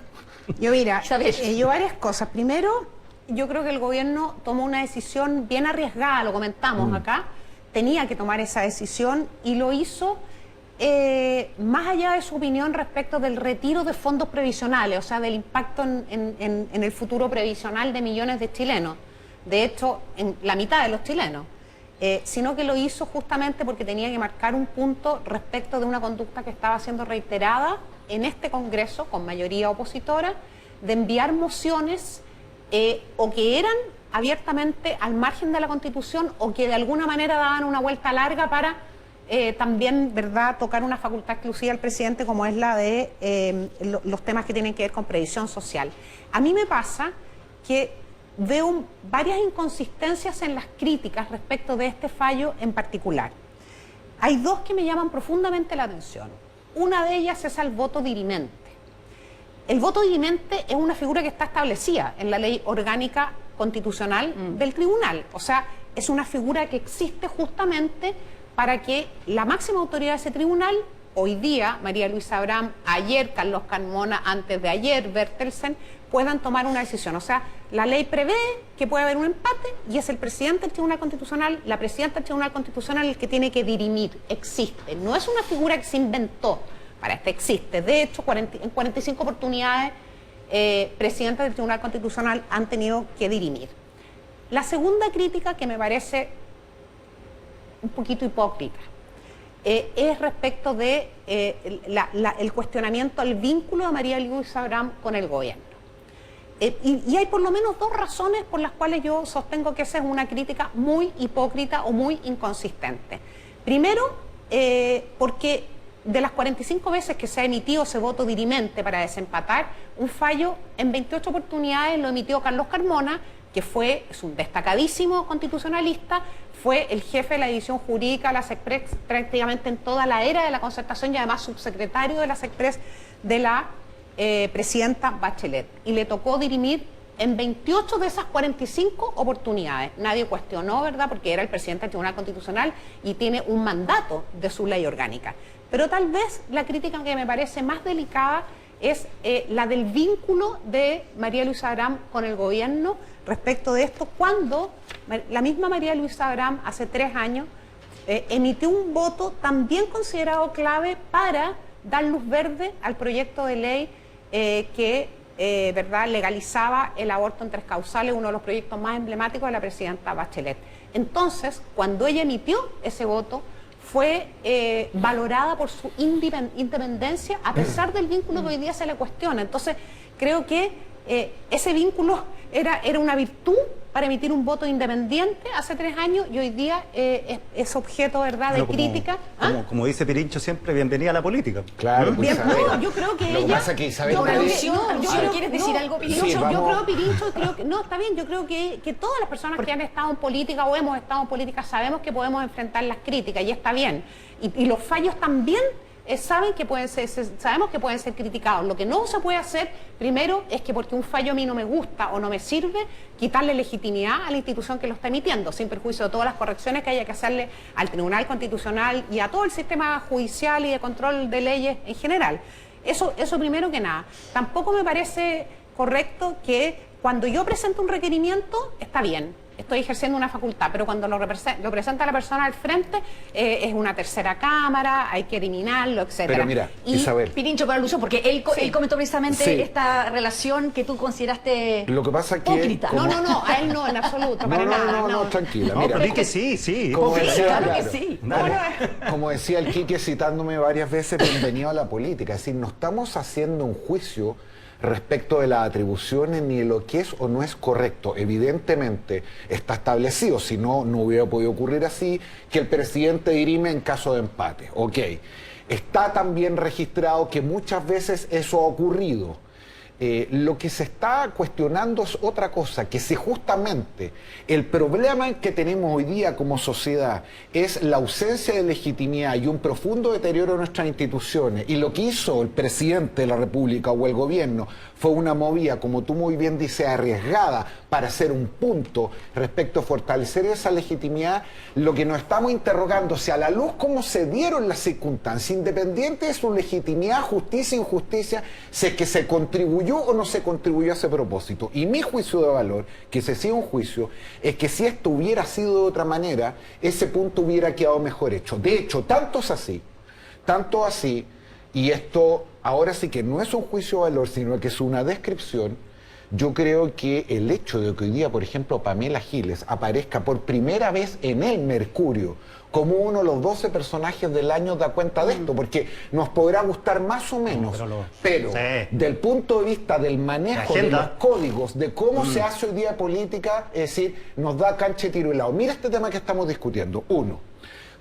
Yo mira, ¿Sabes? yo varias cosas. Primero, yo creo que el gobierno tomó una decisión bien arriesgada, lo comentamos acá, tenía que tomar esa decisión y lo hizo más allá de su opinión respecto del retiro de fondos previsionales, o sea, del impacto en el futuro previsional de millones de chilenos, de hecho, en la mitad de los chilenos, sino que lo hizo justamente porque tenía que marcar un punto respecto de una conducta que estaba siendo reiterada en este Congreso, con mayoría opositora, de enviar mociones o que eran abiertamente al margen de la Constitución o que de alguna manera daban una vuelta larga para también, ¿verdad?, tocar una facultad exclusiva al presidente, como es la de los temas que tienen que ver con previsión social. A mí me pasa que veo varias inconsistencias en las críticas respecto de este fallo en particular. Hay 2 que me llaman profundamente la atención. Una de ellas es el voto dirimente. El voto dirimente es una figura que está establecida en la ley orgánica constitucional del tribunal. O sea, es una figura que existe justamente para que la máxima autoridad de ese tribunal, hoy día María Luisa Abraham, ayer Carlos Carmona, antes de ayer Bertelsen, puedan tomar una decisión. O sea, la ley prevé que puede haber un empate y es el presidente del Tribunal Constitucional, la presidenta del Tribunal Constitucional el que tiene que dirimir. Existe. No es una figura que se inventó, para este existe. De hecho, en 45 oportunidades, presidentes del Tribunal Constitucional han tenido que dirimir. La segunda crítica, que me parece un poquito hipócrita, es respecto de el cuestionamiento al vínculo de María Luisa Abraham con el gobierno. Y hay por lo menos 2 razones por las cuales yo sostengo que esa es una crítica muy hipócrita o muy inconsistente. Primero, porque de las 45 veces que se ha emitido ese voto dirimente para desempatar, un fallo en 28 oportunidades lo emitió Carlos Carmona, que es un destacadísimo constitucionalista, fue el jefe de la división jurídica de la SECPRES prácticamente en toda la era de la concertación y además subsecretario de la SECPRES de la presidenta Bachelet y le tocó dirimir en 28 de esas 45 oportunidades. Nadie cuestionó, ¿verdad?, porque era el presidente del Tribunal Constitucional y tiene un mandato de su ley orgánica. Pero tal vez la crítica que me parece más delicada es la del vínculo de María Luisa Abraham con el gobierno respecto de esto, cuando la misma María Luisa Abraham hace 3 años emitió un voto también considerado clave para dar luz verde al proyecto de ley ¿verdad?, legalizaba el aborto en 3 causales, uno de los proyectos más emblemáticos de la presidenta Bachelet. Entonces, cuando ella emitió ese voto, fue valorada por su independencia, a pesar del vínculo que hoy día se le cuestiona. Entonces, creo que ese vínculo era una virtud para emitir un voto independiente hace 3 años y hoy día es objeto, ¿verdad?, de crítica. Como dice Pirincho siempre, bienvenida a la política. Claro, pues, no, yo creo que lo ella... que pasa es que Isabel... ¿Quieres decir algo, Pirincho? Sí, yo vamos. creo, Pirincho, no, está bien, yo creo que todas las personas que han estado en política o hemos estado en política sabemos que podemos enfrentar las críticas y está bien. Y los fallos también sabemos que pueden ser criticados. Lo que no se puede hacer, primero, es que porque un fallo a mí no me gusta o no me sirve, quitarle legitimidad a la institución que lo está emitiendo, sin perjuicio de todas las correcciones que haya que hacerle al Tribunal Constitucional y a todo el sistema judicial y de control de leyes en general. Eso primero que nada. Tampoco me parece correcto que cuando yo presento un requerimiento, está bien, estoy ejerciendo una facultad, pero cuando lo presenta la persona al frente, es una tercera cámara, hay que eliminarlo, etcétera. Pero mira, Y Isabel, Pirincho, para alusión, porque él comentó precisamente Sí. esta relación que tú consideraste lo que pasa es que... hipócrita. como- No, a él no, en absoluto, para No, nada. no, tranquila, No, mira. pero di que sí. Como Sí, decía, claro que claro. sí. Como decía el Quique citándome varias veces, bienvenido a la política. Es decir, no estamos haciendo un juicio respecto de las atribuciones ni de lo que es o no es correcto. Evidentemente está establecido, si no, no hubiera podido ocurrir así, que el presidente dirime en caso de empate. Ok. Está también registrado que muchas veces eso ha ocurrido. Lo que se está cuestionando es otra cosa, que si justamente el problema que tenemos hoy día como sociedad es la ausencia de legitimidad y un profundo deterioro de nuestras instituciones, y lo que hizo el presidente de la República o el gobierno fue una movida, como tú muy bien dices, arriesgada para hacer un punto respecto a fortalecer esa legitimidad, lo que nos estamos interrogando, si a la luz cómo se dieron las circunstancias, independiente de su legitimidad, justicia e injusticia, si es que se contribuyó o no se contribuyó a ese propósito. Y mi juicio de valor, que se sigue un juicio, es que si esto hubiera sido de otra manera, ese punto hubiera quedado mejor hecho. De hecho, tanto así, y esto ahora sí que no es un juicio de valor, sino que es una descripción. Yo creo que el hecho de que hoy día, por ejemplo, Pamela Giles aparezca por primera vez en el Mercurio como uno de los 12 personajes del año da cuenta de esto, porque nos podrá gustar más o menos, pero Sí. del punto de vista del manejo de los códigos, de cómo se hace hoy día política, es decir, nos da cancha y tiro y lado. Mira este tema que estamos discutiendo. Uno,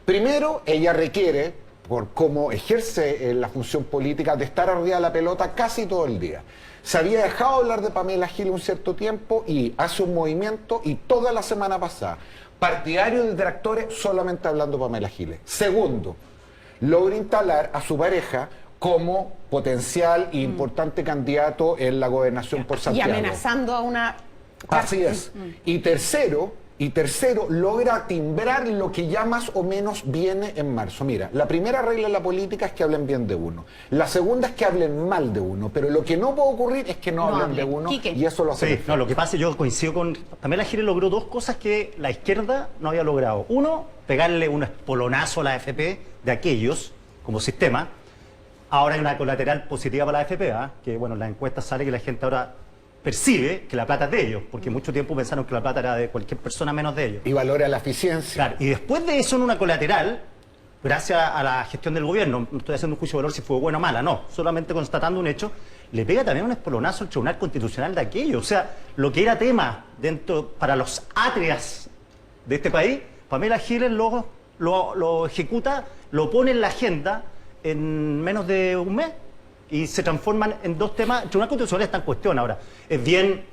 primero, ella requiere, por cómo ejerce la función política, de estar arriba de la pelota casi todo el día. Se había dejado hablar de Pamela Giles un cierto tiempo y hace un movimiento, y toda la semana pasada, partidarios y detractores solamente hablando de Pamela Giles. Segundo, logra instalar a su pareja como potencial e importante candidato en la gobernación por Y Santiago. amenazando a una... Así es. Y tercero, logra timbrar lo que ya más o menos viene en marzo. Mira, la primera regla de la política es que hablen bien de uno. La segunda es que hablen mal de uno. Pero lo que no puede ocurrir es que no hablen de uno. Quique. Y eso lo hace Sí, perfecto. no, lo que pasa, yo coincido con... Pamela Giles logró 2 cosas que la izquierda no había logrado. Uno, pegarle un espolonazo a la AFP de aquellos, como sistema. Ahora hay una colateral positiva para la AFP, que bueno, en las encuestas sale que la gente ahora percibe que la plata es de ellos, porque mucho tiempo pensaron que la plata era de cualquier persona menos de ellos. Y valora la eficiencia. Claro, y después de eso, en una colateral, gracias a la gestión del gobierno, no estoy haciendo un juicio de valor si fue buena o mala, no, solamente constatando un hecho, le pega también un espolonazo al Tribunal Constitucional de aquello. O sea, lo que era tema para los atrias de este país, Pamela Giles lo ejecuta, lo pone en la agenda en menos de un mes y se transforman en 2 temas. El Tribunal Constitucional está en cuestión ahora. Es bien,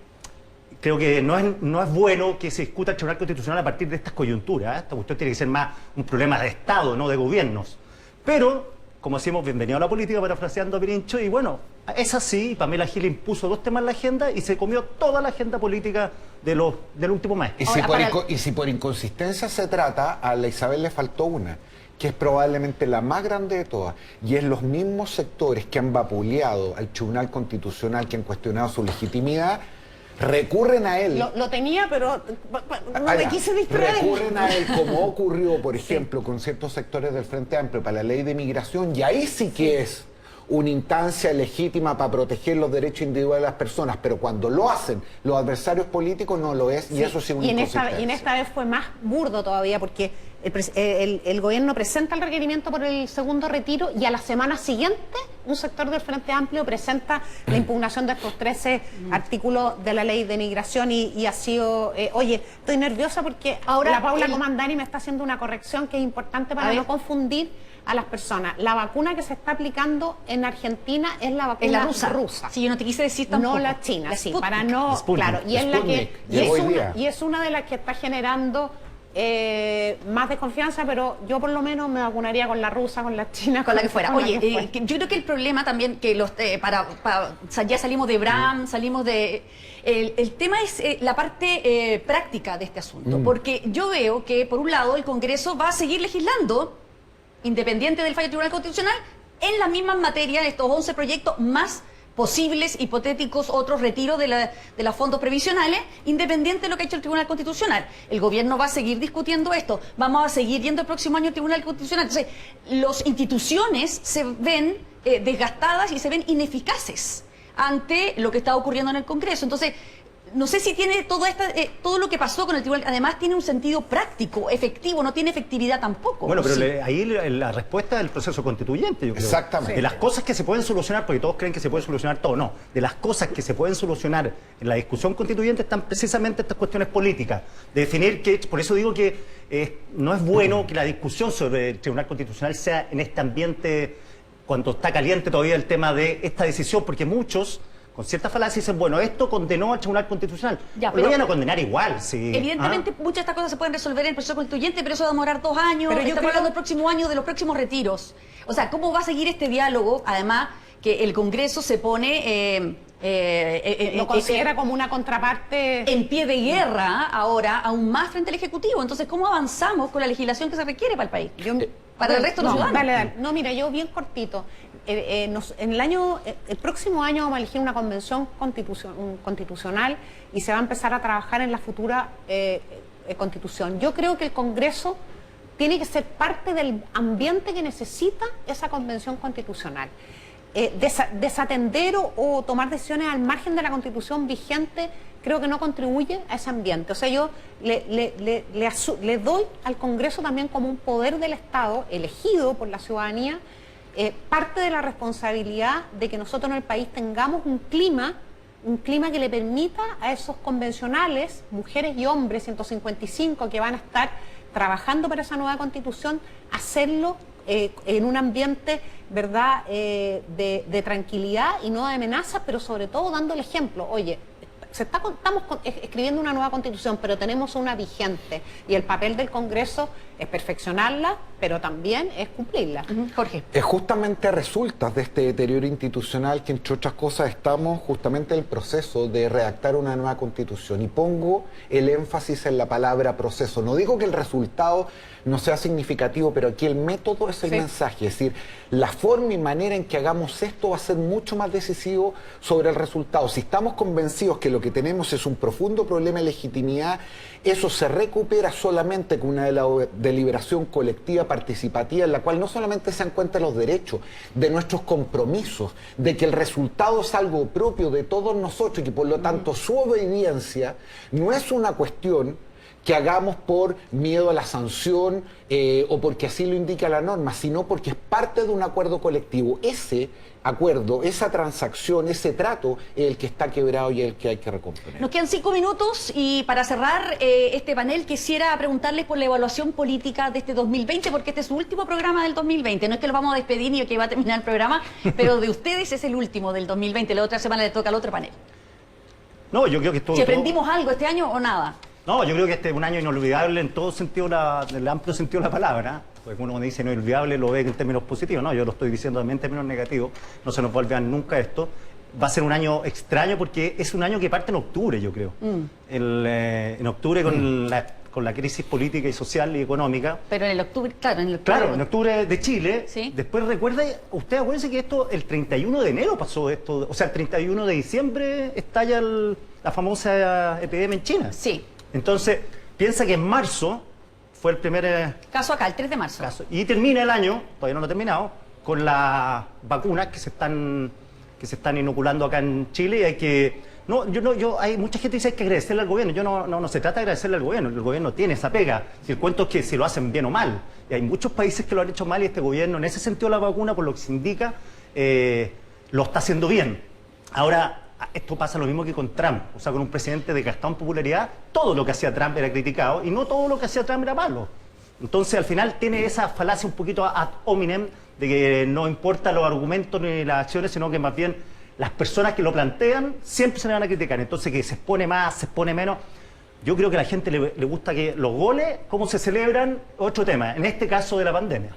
creo que no es bueno que se discuta el Tribunal Constitucional a partir de estas coyunturas. Esta cuestión tiene que ser más un problema de Estado, no de gobiernos. Pero como decimos, bienvenido a la política, parafraseando a Pirincho, y bueno, es así, Pamela Giles impuso 2 temas en la agenda y se comió toda la agenda política del último mes. Y si por inconsistencia se trata, a la Isabel le faltó una, que es probablemente la más grande de todas, y es los mismos sectores que han vapuleado al Tribunal Constitucional, que han cuestionado su legitimidad, recurren a él. Lo tenía, pero no me quise distraer. Recurren a él, como ocurrió, por ejemplo, con ciertos sectores del Frente Amplio para la ley de migración, y ahí sí que es una instancia legítima para proteger los derechos individuales de las personas, pero cuando lo hacen los adversarios políticos no lo es, y eso sí es una inconsistencia. Y en esta vez fue más burdo todavía, porque el gobierno presenta el requerimiento por el segundo retiro y a la semana siguiente un sector del Frente Amplio presenta la impugnación de estos 13 artículos de la ley de migración y ha sido... oye, estoy nerviosa porque ahora la Paula Comandani me está haciendo una corrección que es importante para no confundir a las personas. La vacuna que se está aplicando en Argentina es la vacuna rusa. Sí, yo no te quise decir tampoco. No la china, la sí, Sputnik. para no... Sputnik. Claro, y es la que... Sputnik, Y es una de las que está generando más desconfianza, pero yo por lo menos me vacunaría con la rusa, con la china, con la que fuera. Oye, yo creo que el problema también, que ya salimos de Bram, salimos de... El tema es la parte práctica de este asunto, porque yo veo que, por un lado, el Congreso va a seguir legislando, independiente del fallo del Tribunal Constitucional, en las mismas materias, en estos 11 proyectos, más posibles, hipotéticos, otros retiros de los fondos previsionales, independiente de lo que ha hecho el Tribunal Constitucional. El gobierno va a seguir discutiendo esto, vamos a seguir yendo el próximo año al Tribunal Constitucional. Entonces, las instituciones se ven desgastadas y se ven ineficaces ante lo que está ocurriendo en el Congreso. Entonces, no sé si tiene todo lo que pasó con el tribunal, además tiene un sentido práctico, efectivo, no tiene efectividad tampoco. Bueno, pero ahí la respuesta del proceso constituyente, yo creo. Exactamente. De las cosas que se pueden solucionar, porque todos creen que se puede solucionar todo, no. De las cosas que se pueden solucionar en la discusión constituyente están precisamente estas cuestiones políticas. De definir que, por eso digo que no es bueno que la discusión sobre el Tribunal Constitucional sea en este ambiente, cuando está caliente todavía el tema de esta decisión, porque muchos, con cierta falacia, dicen, bueno, esto condenó al Tribunal Constitucional. Ya, pero lo van a condenar igual. Sí. Evidentemente, muchas de estas cosas se pueden resolver en el proceso constituyente, pero eso va a demorar 2 años. Pero estamos hablando del próximo año, de los próximos retiros. O sea, ¿cómo va a seguir este diálogo? Además, que el Congreso se pone... lo considera como una contraparte... En pie de guerra, ahora, aún más frente al Ejecutivo. Entonces, ¿cómo avanzamos con la legislación que se requiere para el país? Para el resto de los ciudadanos. Dale. No, mira, yo bien cortito. El próximo año vamos a elegir una convención constitucional y se va a empezar a trabajar en la futura constitución. Yo creo que el Congreso tiene que ser parte del ambiente que necesita esa convención constitucional. Desatender o tomar decisiones al margen de la Constitución vigente creo que no contribuye a ese ambiente. O sea, yo le doy al Congreso también como un poder del Estado elegido por la ciudadanía, parte de la responsabilidad de que nosotros en el país tengamos un clima que le permita a esos convencionales, mujeres y hombres, 155, que van a estar trabajando para esa nueva Constitución, hacerlo en un ambiente, ¿verdad?, de tranquilidad y no de amenazas, pero sobre todo dando el ejemplo. Oye, estamos escribiendo una nueva Constitución, pero tenemos una vigente, y el papel del Congreso es perfeccionarla, pero también es cumplirla. Jorge. Justamente resulta de este deterioro institucional que, entre otras cosas, estamos justamente en el proceso de redactar una nueva Constitución, y pongo el énfasis en la palabra proceso. No digo que el resultado no sea significativo, pero aquí el método es el mensaje, es decir, la forma y manera en que hagamos esto va a ser mucho más decisivo sobre el resultado. Si estamos convencidos que lo que tenemos es un profundo problema de legitimidad, eso se recupera solamente con una deliberación colectiva participativa, en la cual no solamente se dan cuenta los derechos, de nuestros compromisos, de que el resultado es algo propio de todos nosotros y que por lo tanto su obediencia no es una cuestión que hagamos por miedo a la sanción o porque así lo indica la norma, sino porque es parte de un acuerdo colectivo. Ese acuerdo, esa transacción, ese trato es el que está quebrado y el que hay que recomponer. Nos quedan 5 minutos y para cerrar este panel quisiera preguntarles por la evaluación política de este 2020, porque este es su último programa del 2020. No es que lo vamos a despedir ni que va a terminar el programa, pero de ustedes es el último del 2020. La otra semana le toca al otro panel. No, yo creo que ¿Si aprendimos algo este año o nada? No, yo creo que este es un año inolvidable en todo sentido, en el amplio sentido de la palabra. Porque uno dice inolvidable lo ve en términos positivos, no, yo lo estoy diciendo también en términos negativos, no se nos va a olvidar nunca esto. Va a ser un año extraño porque es un año que parte en octubre, yo creo. En octubre con la crisis política y social y económica. Pero en el octubre, claro, en el octubre. Claro, en octubre de Chile. Sí. Después recuerde, usted acuérdense que esto, el 31 de enero pasó esto, o sea, el 31 de diciembre estalla la famosa epidemia en China. Sí. Entonces, piensa que en marzo fue el primer Caso acá, el 3 de marzo. caso. Y termina el año, todavía no lo ha terminado, con las vacunas que se están inoculando acá en Chile y hay que... hay mucha gente que dice que hay que agradecerle al gobierno. No se trata de agradecerle al gobierno. El gobierno tiene esa pega. Si el cuento es que si lo hacen bien o mal. Y hay muchos países que lo han hecho mal y este gobierno, en ese sentido, la vacuna, por lo que se indica, lo está haciendo bien. Ahora, esto pasa lo mismo que con Trump. O sea, con un presidente desgastado en popularidad, todo lo que hacía Trump era criticado y no todo lo que hacía Trump era malo. Entonces, al final, tiene esa falacia un poquito ad hominem de que no importa los argumentos ni las acciones, sino que más bien las personas que lo plantean siempre se le van a criticar. Entonces, que se expone más, se expone menos. Yo creo que a la gente le gusta que los goles, cómo se celebran, otro tema. En este caso de la pandemia.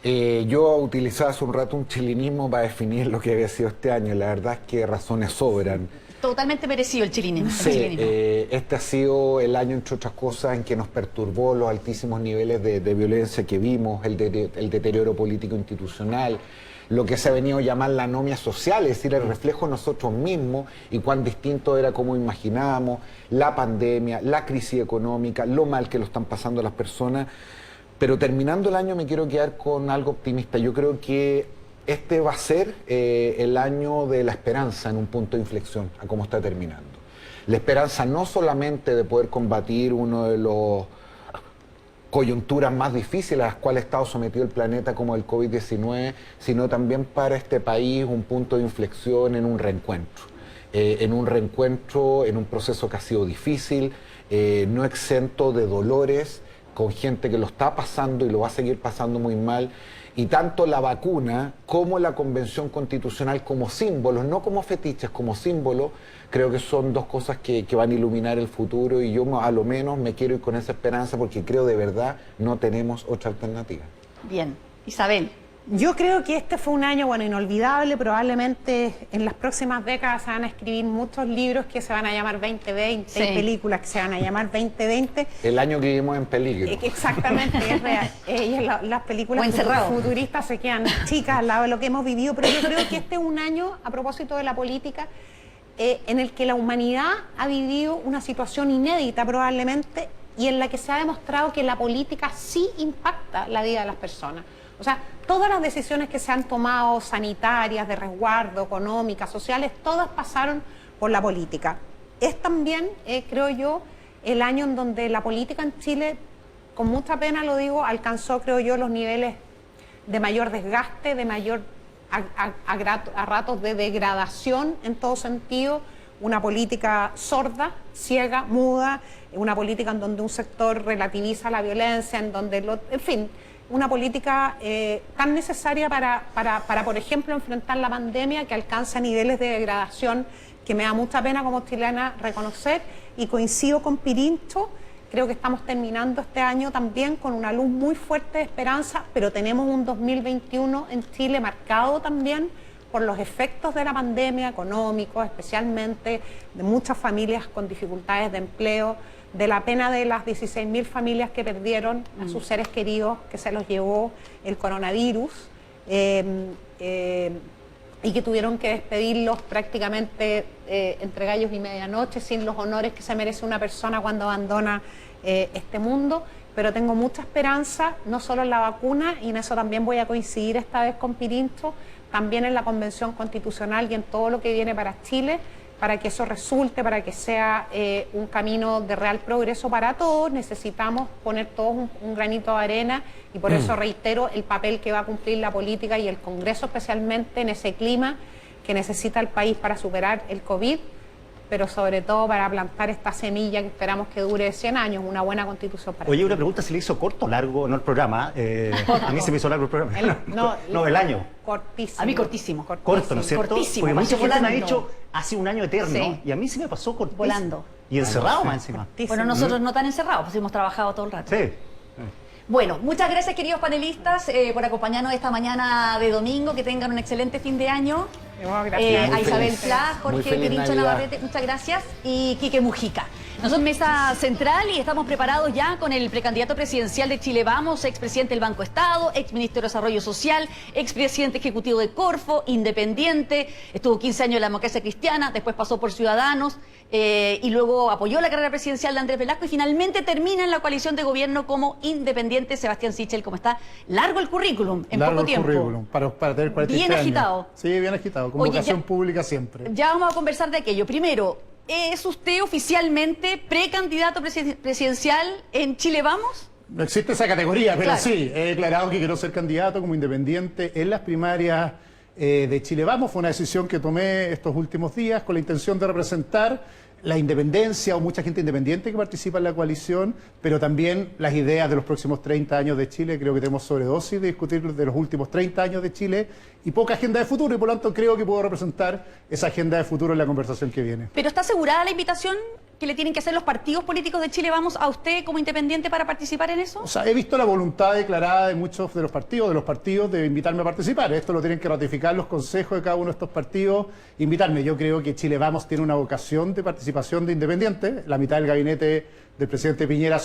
Yo utilizaba hace un rato un chilinismo para definir lo que había sido este año. La verdad es que razones sobran. Totalmente merecido el chilinismo. Sí, este ha sido el año, entre otras cosas, en que nos perturbó los altísimos niveles de violencia que vimos, el deterioro político institucional, lo que se ha venido a llamar la anomia social, es decir, el reflejo de nosotros mismos y cuán distinto era como imaginábamos, la pandemia, la crisis económica, lo mal que lo están pasando las personas. Pero terminando el año me quiero quedar con algo optimista. Yo creo que este va a ser el año de la esperanza en un punto de inflexión a cómo está terminando. La esperanza no solamente de poder combatir uno de los coyunturas más difíciles a las cuales ha estado sometido el planeta como el COVID-19, sino también para este país un punto de inflexión en un reencuentro. En un proceso que ha sido difícil, no exento de dolores, con gente que lo está pasando y lo va a seguir pasando muy mal. Y tanto la vacuna como la Convención Constitucional como símbolos, no como fetiches, como símbolos, creo que son dos cosas que van a iluminar el futuro y yo a lo menos me quiero ir con esa esperanza porque creo de verdad no tenemos otra alternativa. Bien. Isabel. Yo creo que este fue un año, bueno, inolvidable. Probablemente en las próximas décadas se van a escribir muchos libros que se van a llamar 2020, Sí. y películas que se van a llamar 2020. El año que vivimos en peligro. Exactamente, es real. Las películas O encerrado. futuristas se quedan chicas al lado de lo que hemos vivido, pero yo creo que este es un año, a propósito de la política, en el que la humanidad ha vivido una situación inédita probablemente y en la que se ha demostrado que la política sí impacta la vida de las personas. O sea, todas las decisiones que se han tomado, sanitarias, de resguardo, económicas, sociales, todas pasaron por la política. Es también, creo yo, el año en donde la política en Chile, con mucha pena lo digo, alcanzó, creo yo, los niveles de mayor desgaste, de mayor a ratos de degradación en todo sentido, una política sorda, ciega, muda, una política en donde un sector relativiza la violencia, en donde, en fin, una política tan necesaria para, por ejemplo, enfrentar la pandemia que alcanza niveles de degradación que me da mucha pena como chilena reconocer, y coincido con Pirincho. Creo que estamos terminando este año también con una luz muy fuerte de esperanza, pero tenemos un 2021 en Chile marcado también por los efectos de la pandemia, económicos especialmente, de muchas familias con dificultades de empleo, de la pena de las 16.000 familias que perdieron a sus seres queridos, que se los llevó el coronavirus, y que tuvieron que despedirlos prácticamente entre gallos y medianoche, sin los honores que se merece una persona cuando abandona este mundo. Pero tengo mucha esperanza, no solo en la vacuna, y en eso también voy a coincidir esta vez con Pirincho, también en la Convención Constitucional y en todo lo que viene para Chile, para que eso resulte, para que sea un camino de real progreso para todos. Necesitamos poner todos un granito de arena, y por eso reitero el papel que va a cumplir la política y el Congreso especialmente en ese clima que necesita el país para superar el COVID, pero sobre todo para plantar esta semilla que esperamos que dure 100 años, una buena constitución para Oye, Chile. una pregunta, ¿se le hizo corto o largo? No el programa, a mí se me hizo largo el programa. No, el año. Cortísimo. A mí cortísimo. Corto, ¿no es cierto? Cortísimo, Porque mucha pasó gente me ha volando. dicho, hace un año eterno, Sí. y a mí se me pasó cortísimo. Volando. Y encerrado más encima. Cortísimo. Bueno, nosotros no tan encerrados, pues hemos trabajado todo el rato. Sí. Bueno, muchas gracias queridos panelistas por acompañarnos esta mañana de domingo. Que tengan un excelente fin de año. Gracias. A Isabel feliz. Pla, Muy Jorge feliz Pirincho Navidad. Navarrete, muchas gracias. Y Quique Mujica. Nosotros mesa central y estamos preparados ya con el precandidato presidencial de Chile Vamos, expresidente del Banco Estado, exministro de Desarrollo Social, expresidente ejecutivo de Corfo, independiente, estuvo 15 años en la Democracia Cristiana, después pasó por Ciudadanos y luego apoyó la carrera presidencial de Andrés Velasco y finalmente termina en la coalición de gobierno como independiente. Sebastián Sichel, ¿cómo está? Largo el currículum, en Largo poco el tiempo. currículum, para tener 43 Bien años. agitado. Sí, bien agitado, con Oye, vocación ya- pública siempre. Ya vamos a conversar de aquello. Primero, ¿es usted oficialmente precandidato presidencial en Chile Vamos? No existe esa categoría, pero Claro. sí, he declarado que quiero ser candidato como independiente en las primarias de Chile Vamos. Fue una decisión que tomé estos últimos días con la intención de representar la independencia o mucha gente independiente que participa en la coalición, pero también las ideas de los próximos 30 años de Chile. Creo que tenemos sobredosis de discutir de los últimos 30 años de Chile y poca agenda de futuro, y por lo tanto creo que puedo representar esa agenda de futuro en la conversación que viene. ¿Pero está asegurada la invitación que le tienen que hacer los partidos políticos de Chile Vamos a usted como independiente para participar en eso? O sea, he visto la voluntad declarada de muchos de los partidos de invitarme a participar. Esto lo tienen que ratificar los consejos de cada uno de estos partidos, invitarme. Yo creo que Chile Vamos tiene una vocación de participación de independientes. La mitad del gabinete del presidente Piñera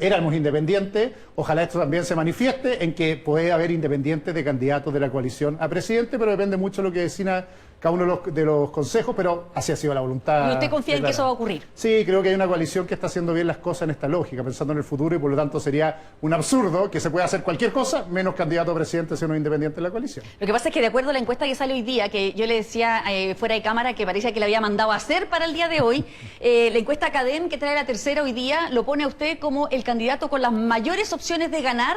éramos independientes. Ojalá esto también se manifieste en que puede haber independientes de candidatos de la coalición a presidente, pero depende mucho de lo que decida cada uno de los consejos, pero así ha sido la voluntad. ¿Y usted confía en que eso va a ocurrir? Sí, creo que hay una coalición que está haciendo bien las cosas en esta lógica, pensando en el futuro, y por lo tanto sería un absurdo que se pueda hacer cualquier cosa, menos candidato a presidente siendo independiente en la coalición. Lo que pasa es que de acuerdo a la encuesta que sale hoy día, que yo le decía fuera de cámara que parecía que le había mandado a hacer para el día de hoy, la encuesta Academ que trae la tercera hoy día lo pone a usted como el candidato con las mayores opciones de ganar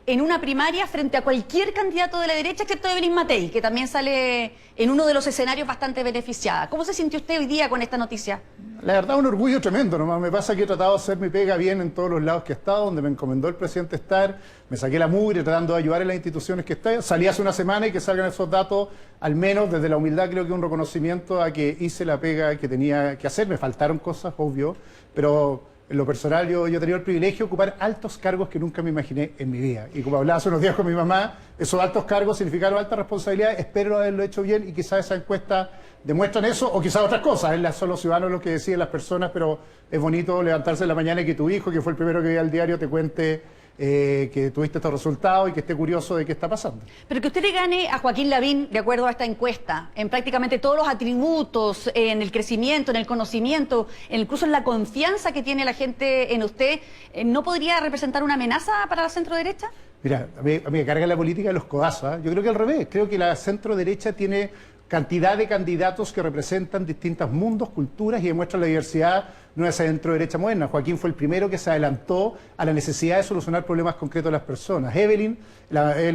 en una primaria frente a cualquier candidato de la derecha, excepto Evelyn Matei, que también sale en uno de los escenarios bastante beneficiada. ¿Cómo se sintió usted hoy día con esta noticia? La verdad, un orgullo tremendo. Nomás me pasa que he tratado de hacer mi pega bien en todos los lados que he estado, donde me encomendó el presidente estar, me saqué la mugre tratando de ayudar en las instituciones que estoy. Salí hace una semana y que salgan esos datos, al menos desde la humildad, creo que un reconocimiento a que hice la pega que tenía que hacer. Me faltaron cosas, obvio, pero en lo personal yo he tenido el privilegio de ocupar altos cargos que nunca me imaginé en mi vida. Y como hablaba hace unos días con mi mamá, esos altos cargos significaron alta responsabilidad. Espero haberlo hecho bien y quizás esa encuesta demuestran eso, o quizás otras cosas. Son los ciudadanos los que deciden las personas, pero es bonito levantarse en la mañana y que tu hijo, que fue el primero que veía el diario, te cuente que tuviste estos resultados y que esté curioso de qué está pasando. Pero que usted le gane a Joaquín Lavín, de acuerdo a esta encuesta, en prácticamente todos los atributos, en el crecimiento, en el conocimiento, incluso en la confianza que tiene la gente en usted, ¿no podría representar una amenaza para la centro-derecha? Mira, a mí me carga la política de los codazos, ¿eh? Yo creo que al revés. Creo que la centro-derecha tiene cantidad de candidatos que representan distintos mundos, culturas y demuestran la diversidad de una centro-derecha moderna. Joaquín fue el primero que se adelantó a la necesidad de solucionar problemas concretos de las personas. Evelyn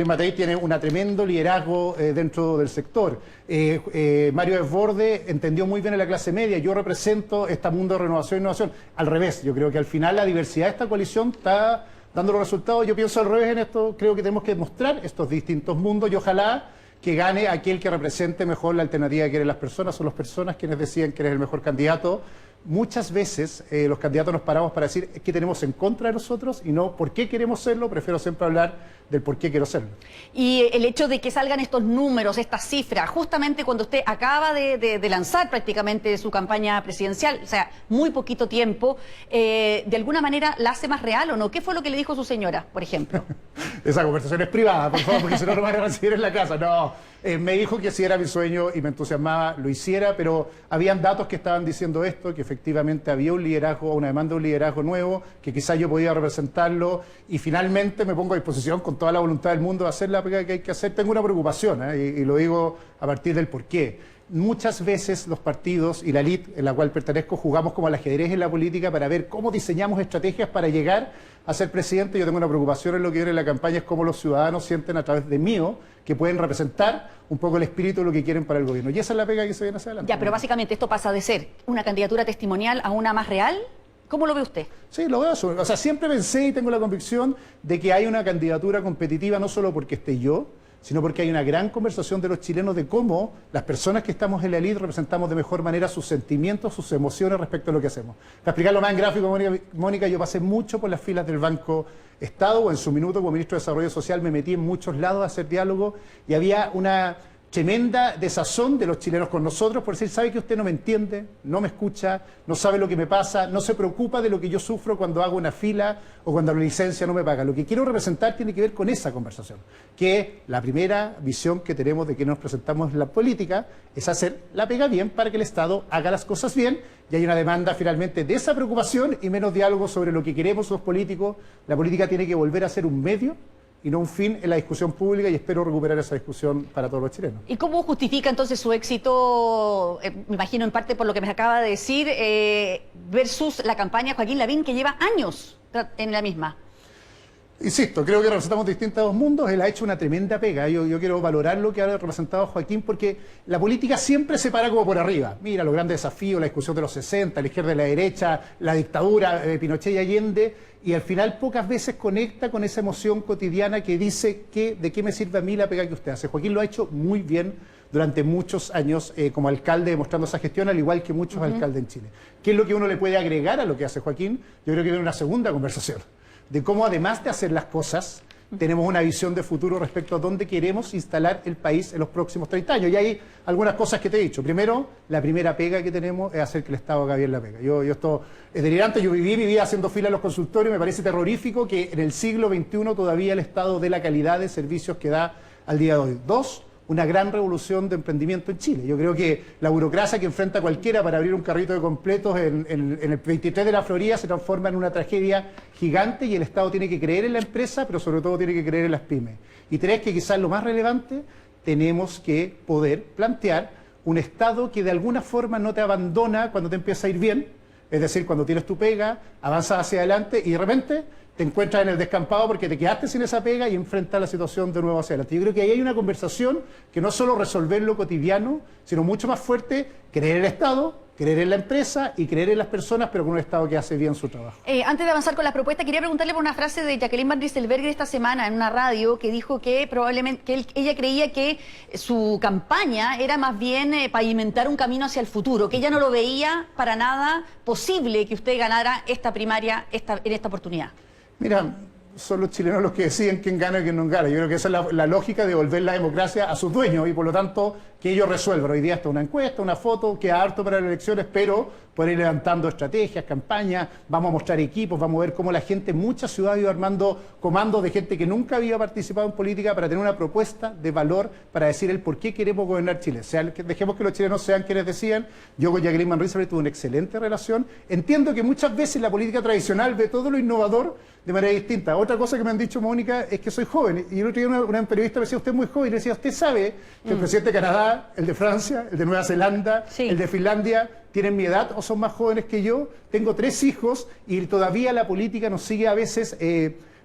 Matei tiene un tremendo liderazgo dentro del sector. Mario Desbordes entendió muy bien a la clase media. Yo represento este mundo de renovación e innovación. Al revés, yo creo que al final la diversidad de esta coalición está dando los resultados. Yo pienso al revés en esto. Creo que tenemos que mostrar estos distintos mundos y ojalá que gane aquel que represente mejor la alternativa que quieren las personas. Son las personas quienes deciden que eres el mejor candidato. Muchas veces los candidatos nos paramos para decir qué tenemos en contra de nosotros y no por qué queremos serlo. Prefiero siempre hablar del por qué quiero serlo. Y el hecho de que salgan estos números, estas cifras, justamente cuando usted acaba de lanzar prácticamente su campaña presidencial, o sea, muy poquito tiempo, ¿de alguna manera la hace más real o no? ¿Qué fue lo que le dijo su señora, por ejemplo? Esa conversación es privada, por favor, porque si no, no van a recibir en la casa. No, me dijo que si era mi sueño y me entusiasmaba, lo hiciera, pero habían datos que estaban diciendo esto, que efectivamente había un liderazgo, una demanda de un liderazgo nuevo, que quizás yo podía representarlo, y finalmente me pongo a disposición con toda la voluntad del mundo de hacer la pega que hay que hacer. Tengo una preocupación, y lo digo a partir del porqué. Muchas veces los partidos y la elite en la cual pertenezco jugamos como al ajedrez en la política para ver cómo diseñamos estrategias para llegar a ser presidente. Yo tengo una preocupación en lo que viene en la campaña, es cómo los ciudadanos sienten a través de mí que pueden representar un poco el espíritu de lo que quieren para el gobierno. Y esa es la pega que se viene hacia adelante. Ya, pero básicamente esto pasa de ser una candidatura testimonial a una más real. ¿Cómo lo ve usted? Sí, lo veo. O sea, siempre pensé y tengo la convicción de que hay una candidatura competitiva, no solo porque esté yo, sino porque hay una gran conversación de los chilenos de cómo las personas que estamos en la élite representamos de mejor manera sus sentimientos, sus emociones respecto a lo que hacemos. Para explicarlo más en gráfico, Mónica, yo pasé mucho por las filas del Banco Estado, o en su minuto como ministro de Desarrollo Social me metí en muchos lados a hacer diálogo y había una tremenda desazón de los chilenos con nosotros por decir, sabe que usted no me entiende, no me escucha, no sabe lo que me pasa, no se preocupa de lo que yo sufro cuando hago una fila o cuando la licencia no me paga. Lo que quiero representar tiene que ver con esa conversación, que la primera visión que tenemos de que nos presentamos en la política es hacer la pega bien para que el Estado haga las cosas bien, y hay una demanda finalmente de esa preocupación y menos diálogo sobre lo que queremos los políticos. La política tiene que volver a ser un medio y no un fin en la discusión pública, y espero recuperar esa discusión para todos los chilenos. ¿Y cómo justifica entonces su éxito, me imagino en parte por lo que me acaba de decir, versus la campaña Joaquín Lavín, que lleva años en la misma? Insisto, creo que representamos distintos mundos. Él ha hecho una tremenda pega. Yo quiero valorar lo que ha representado Joaquín, porque la política siempre se para como por arriba. Mira, los grandes desafíos, la discusión de los 60, la izquierda y la derecha, la dictadura de Pinochet y Allende, y al final pocas veces conecta con esa emoción cotidiana que dice que de qué me sirve a mí la pega que usted hace. Joaquín lo ha hecho muy bien durante muchos años como alcalde, demostrando esa gestión, al igual que muchos alcaldes en Chile. ¿Qué es lo que uno le puede agregar a lo que hace Joaquín? Yo creo que viene una segunda conversación de cómo, además de hacer las cosas, tenemos una visión de futuro respecto a dónde queremos instalar el país en los próximos 30 años. Y hay algunas cosas que te he dicho. Primero, la primera pega que tenemos es hacer que el Estado haga bien la pega. Yo esto es delirante. Yo viví mi vida haciendo fila en los consultorios. Me parece terrorífico que en el siglo XXI todavía el Estado dé la calidad de servicios que da al día de hoy. Dos, una gran revolución de emprendimiento en Chile. Yo creo que la burocracia que enfrenta cualquiera para abrir un carrito de completos en el 23 de la Florida se transforma en una tragedia gigante, y el Estado tiene que creer en la empresa, pero sobre todo tiene que creer en las pymes. Y tres, que quizás lo más relevante, tenemos que poder plantear un Estado que de alguna forma no te abandona cuando te empieza a ir bien, es decir, cuando tienes tu pega, avanzas hacia adelante y de repente te encuentras en el descampado porque te quedaste sin esa pega y enfrentas la situación de nuevo hacia adelante. Yo creo que ahí hay una conversación que no solo resolver lo cotidiano, sino mucho más fuerte, creer en el Estado, creer en la empresa y creer en las personas, pero con un Estado que hace bien su trabajo. Antes de avanzar con las propuestas, quería preguntarle por una frase de Jacqueline Van Rysselberghe esta semana en una radio, que dijo que probablemente ella creía que su campaña era más bien pavimentar un camino hacia el futuro, que ella no lo veía para nada posible que usted ganara esta primaria en esta oportunidad. Mira, son los chilenos los que deciden quién gana y quién no gana. Yo creo que esa es la lógica de devolver la democracia a sus dueños y por lo tanto que ellos resuelvan. Hoy día está una encuesta, una foto, queda harto para las elecciones, pero pueden ir levantando estrategias, campañas, vamos a mostrar equipos, vamos a ver cómo la gente en muchas ciudades iba armando comandos de gente que nunca había participado en política para tener una propuesta de valor para decir el por qué queremos gobernar Chile. Dejemos que los chilenos sean quienes decían. Yo con Jacqueline Van Rysselberghe tuve una excelente relación. Entiendo que muchas veces la política tradicional ve todo lo innovador de manera distinta. Otra cosa que me han dicho, Mónica, es que soy joven. Y el otro día una periodista me decía, usted es muy joven. Y le decía, ¿usted sabe que el presidente de Canadá, el de Francia, el de Nueva Zelanda, el de Finlandia, tienen mi edad o son más jóvenes que yo? Tengo 3 hijos y todavía la política nos sigue a veces,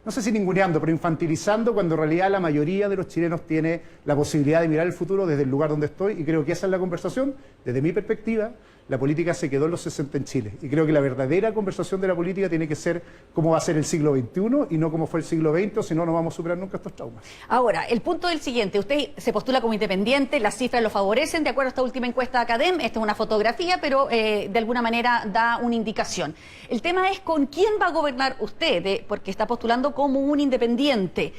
no sé si ninguneando, pero infantilizando, cuando en realidad la mayoría de los chilenos tiene la posibilidad de mirar el futuro desde el lugar donde estoy, y creo que esa es la conversación. Desde mi perspectiva, la política se quedó en los 60 en Chile, y creo que la verdadera conversación de la política tiene que ser cómo va a ser el siglo XXI y no cómo fue el siglo XX, o si no, no vamos a superar nunca estos traumas. Ahora, el punto es el siguiente: usted se postula como independiente, las cifras lo favorecen, de acuerdo a esta última encuesta de Academ. Esta es una fotografía, pero de alguna manera da una indicación. El tema es con quién va a gobernar usted, porque está postulando como un independiente.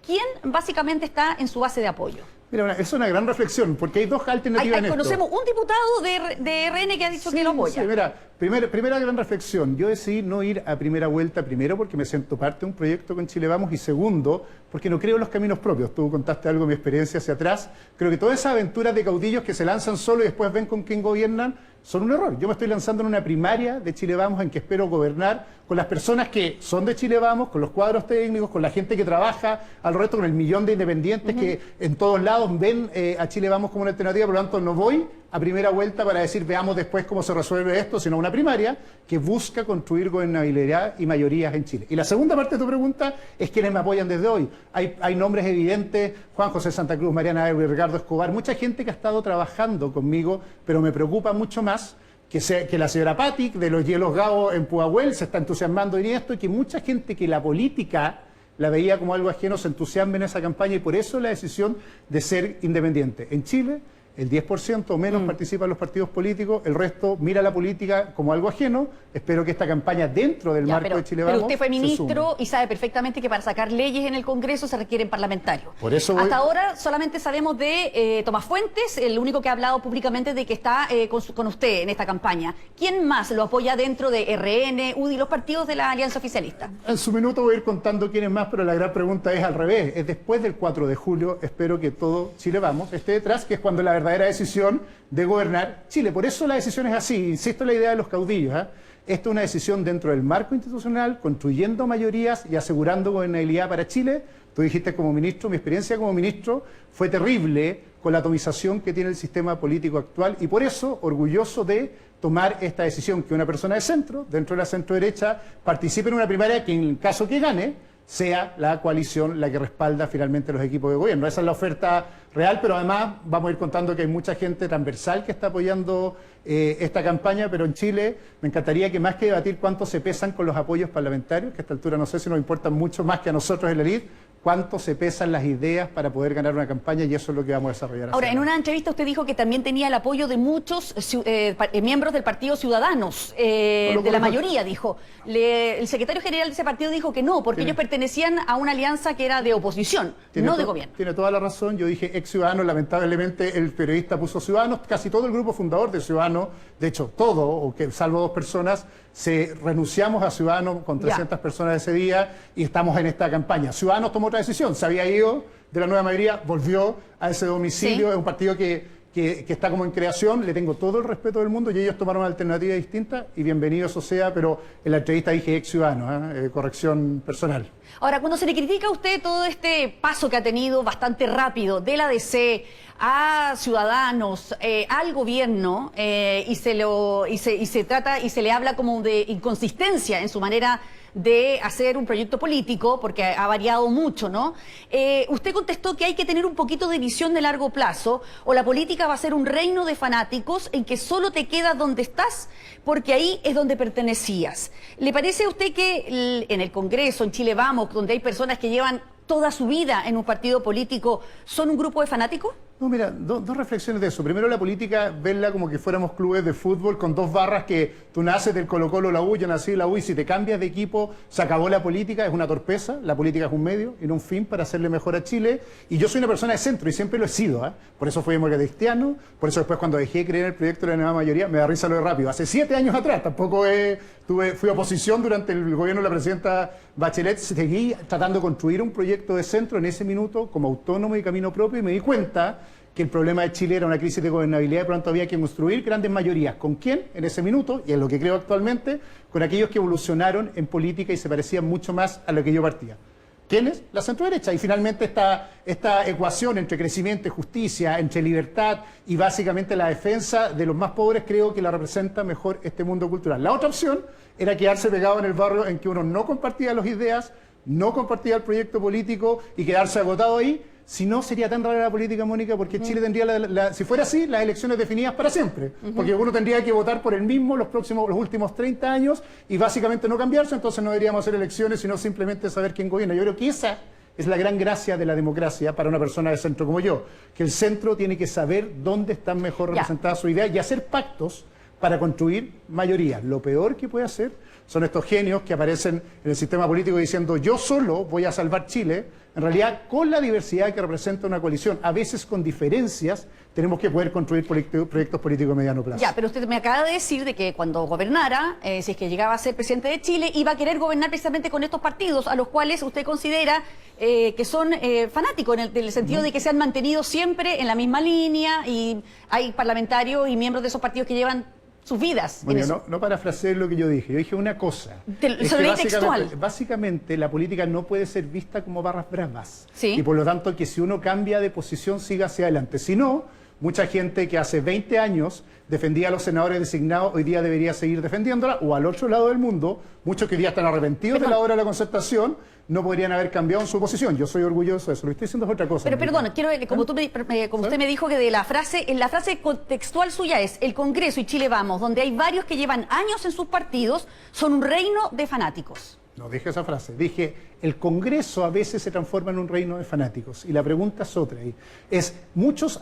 ¿Quién básicamente está en su base de apoyo? Mira, es una gran reflexión, porque hay 2 alternativas en esto. Conocemos un diputado de RN que ha dicho que lo apoya. Sí, mira, primera gran reflexión. Yo decidí no ir a primera vuelta, primero porque me siento parte de un proyecto con Chile Vamos, y segundo porque no creo en los caminos propios. Tú contaste algo de mi experiencia hacia atrás. Creo que todas esas aventuras de caudillos que se lanzan solo y después ven con quién gobiernan son un error. Yo me estoy lanzando en una primaria de Chile Vamos en que espero gobernar con las personas que son de Chile Vamos, con los cuadros técnicos, con la gente que trabaja al resto, con el millón de independientes que en todos lados ven a Chile Vamos como una alternativa. Por lo tanto, no voy a primera vuelta para decir veamos después cómo se resuelve esto, sino una primaria que busca construir gobernabilidad y mayorías en Chile. Y la segunda parte de tu pregunta es quiénes me apoyan desde hoy. Hay nombres evidentes: Juan José Santa Cruz, Mariana Erwin, Ricardo Escobar, mucha gente que ha estado trabajando conmigo, pero me preocupa mucho más que la señora Patic de los Hielos Gao en Pudahuel se está entusiasmando en esto, y que mucha gente que la política la veía como algo ajeno, se entusiasma en esa campaña y por eso la decisión de ser independiente. En Chile, el 10% o menos participa en los partidos políticos, el resto mira la política como algo ajeno. Espero que esta campaña dentro del marco de Chile Vamos. Pero usted fue ministro y sabe perfectamente que para sacar leyes en el Congreso se requieren parlamentarios. Por eso hasta ahora solamente sabemos de Tomás Fuentes, el único que ha hablado públicamente de que está con usted en esta campaña. ¿Quién más lo apoya dentro de RN, UDI, los partidos de la Alianza Oficialista? En su minuto voy a ir contando quién es más, pero la gran pregunta es al revés. Es después del 4 de julio, espero que todo Chile Vamos esté detrás, que es cuando la verdadera decisión de gobernar Chile. Por eso la decisión es así, insisto en la idea de los caudillos. Esto es una decisión dentro del marco institucional, construyendo mayorías y asegurando gobernabilidad para Chile. Tú dijiste como ministro, mi experiencia como ministro fue terrible con la atomización que tiene el sistema político actual y por eso orgulloso de tomar esta decisión, que una persona de centro, dentro de la centro derecha, participe en una primaria que en caso que gane, sea la coalición la que respalda finalmente los equipos de gobierno. Esa es la oferta real, pero además vamos a ir contando que hay mucha gente transversal que está apoyando esta campaña, pero en Chile me encantaría que más que debatir cuánto se pesan con los apoyos parlamentarios, que a esta altura no sé si nos importan mucho más que a nosotros en la elite, cuánto se pesan las ideas para poder ganar una campaña y eso es lo que vamos a desarrollar. Ahora, en una entrevista usted dijo que también tenía el apoyo de muchos miembros del Partido Ciudadanos, de la mayoría, dijo. El secretario general de ese partido dijo que no, porque ellos pertenecían a una alianza que era de oposición, no de gobierno. Tiene toda la razón, yo dije ex Ciudadanos, lamentablemente el periodista puso Ciudadanos, casi todo el grupo fundador de Ciudadanos, de hecho todo, o que salvo 2 personas, renunciamos a Ciudadanos con 300 personas ese día y estamos en esta campaña. Ciudadanos tomó otra decisión, se había ido de la nueva mayoría, volvió a ese domicilio, es un partido que está como en creación, le tengo todo el respeto del mundo y ellos tomaron una alternativa distinta y bienvenido eso sea, pero en la entrevista dije ex Ciudadano, corrección personal. Ahora, cuando se le critica a usted todo este paso que ha tenido bastante rápido de la DC a Ciudadanos, al gobierno, y se le habla como de inconsistencia en su manera de hacer un proyecto político, porque ha variado mucho, ¿no? Usted contestó que hay que tener un poquito de visión de largo plazo, o la política va a ser un reino de fanáticos en que solo te quedas donde estás, porque ahí es donde pertenecías. ¿Le parece a usted que en el Congreso, en Chile Vamos, donde hay personas que llevan toda su vida en un partido político, son un grupo de fanáticos? No, mira, dos reflexiones de eso. Primero, la política, verla como que fuéramos clubes de fútbol con 2 barras que tú naces del Colo-Colo, la U, yo nací de la U, y si te cambias de equipo, se acabó la política, es una torpeza. La política es un medio y no un fin para hacerle mejor a Chile. Y yo soy una persona de centro y siempre lo he sido. Por eso fui democratiano, por eso después cuando dejé de creer en el proyecto de la nueva mayoría, me da risa lo de rápido. Hace 7 años atrás, tampoco fui oposición durante el gobierno de la presidenta Bachelet, seguí tratando de construir un proyecto de centro en ese minuto como autónomo y camino propio y me di cuenta que el problema de Chile era una crisis de gobernabilidad y pronto había que construir grandes mayorías. ¿Con quién? En ese minuto, y es lo que creo actualmente, con aquellos que evolucionaron en política y se parecían mucho más a lo que yo partía. ¿Quiénes? La centroderecha. Y finalmente esta ecuación entre crecimiento y justicia, entre libertad y básicamente la defensa de los más pobres, creo que la representa mejor este mundo cultural. La otra opción era quedarse pegado en el barrio en que uno no compartía las ideas, no compartía el proyecto político y quedarse agotado ahí. Si no, sería tan rara la política, Mónica, porque Chile tendría, si fuera así, las elecciones definidas para siempre. Porque uno tendría que votar por el mismo los últimos 30 años y básicamente no cambiarse, entonces no deberíamos hacer elecciones, sino simplemente saber quién gobierna. Yo creo que esa es la gran gracia de la democracia para una persona de centro como yo, que el centro tiene que saber dónde están mejor representadas sus ideas y hacer pactos para construir mayorías. Lo peor que puede hacer son estos genios que aparecen en el sistema político diciendo yo solo voy a salvar Chile. En realidad, con la diversidad que representa una coalición, a veces con diferencias, tenemos que poder construir proyectos políticos a mediano plazo. Ya, pero usted me acaba de decir de que cuando gobernara, si es que llegaba a ser presidente de Chile, iba a querer gobernar precisamente con estos partidos, a los cuales usted considera que son fanáticos, en el sentido de que se han mantenido siempre en la misma línea, y hay parlamentarios y miembros de esos partidos que llevan sus vidas. Bueno, no parafraseé lo que yo dije. Yo dije una cosa. Básicamente, la política no puede ser vista como barras bravas. ¿Sí? Y por lo tanto, que si uno cambia de posición, siga hacia adelante. Si no, mucha gente que hace 20 años defendía a los senadores designados, hoy día debería seguir defendiéndola, o al otro lado del mundo, muchos que hoy día están arrepentidos de la hora de la concertación, no podrían haber cambiado en su posición. Yo soy orgulloso de eso. Lo que estoy diciendo es otra cosa. Pero perdón, quiero como usted me dijo que de la frase contextual suya es: el Congreso y Chile Vamos, donde hay varios que llevan años en sus partidos, son un reino de fanáticos. No dije esa frase, dije, el Congreso a veces se transforma en un reino de fanáticos. Y la pregunta es otra. Muchos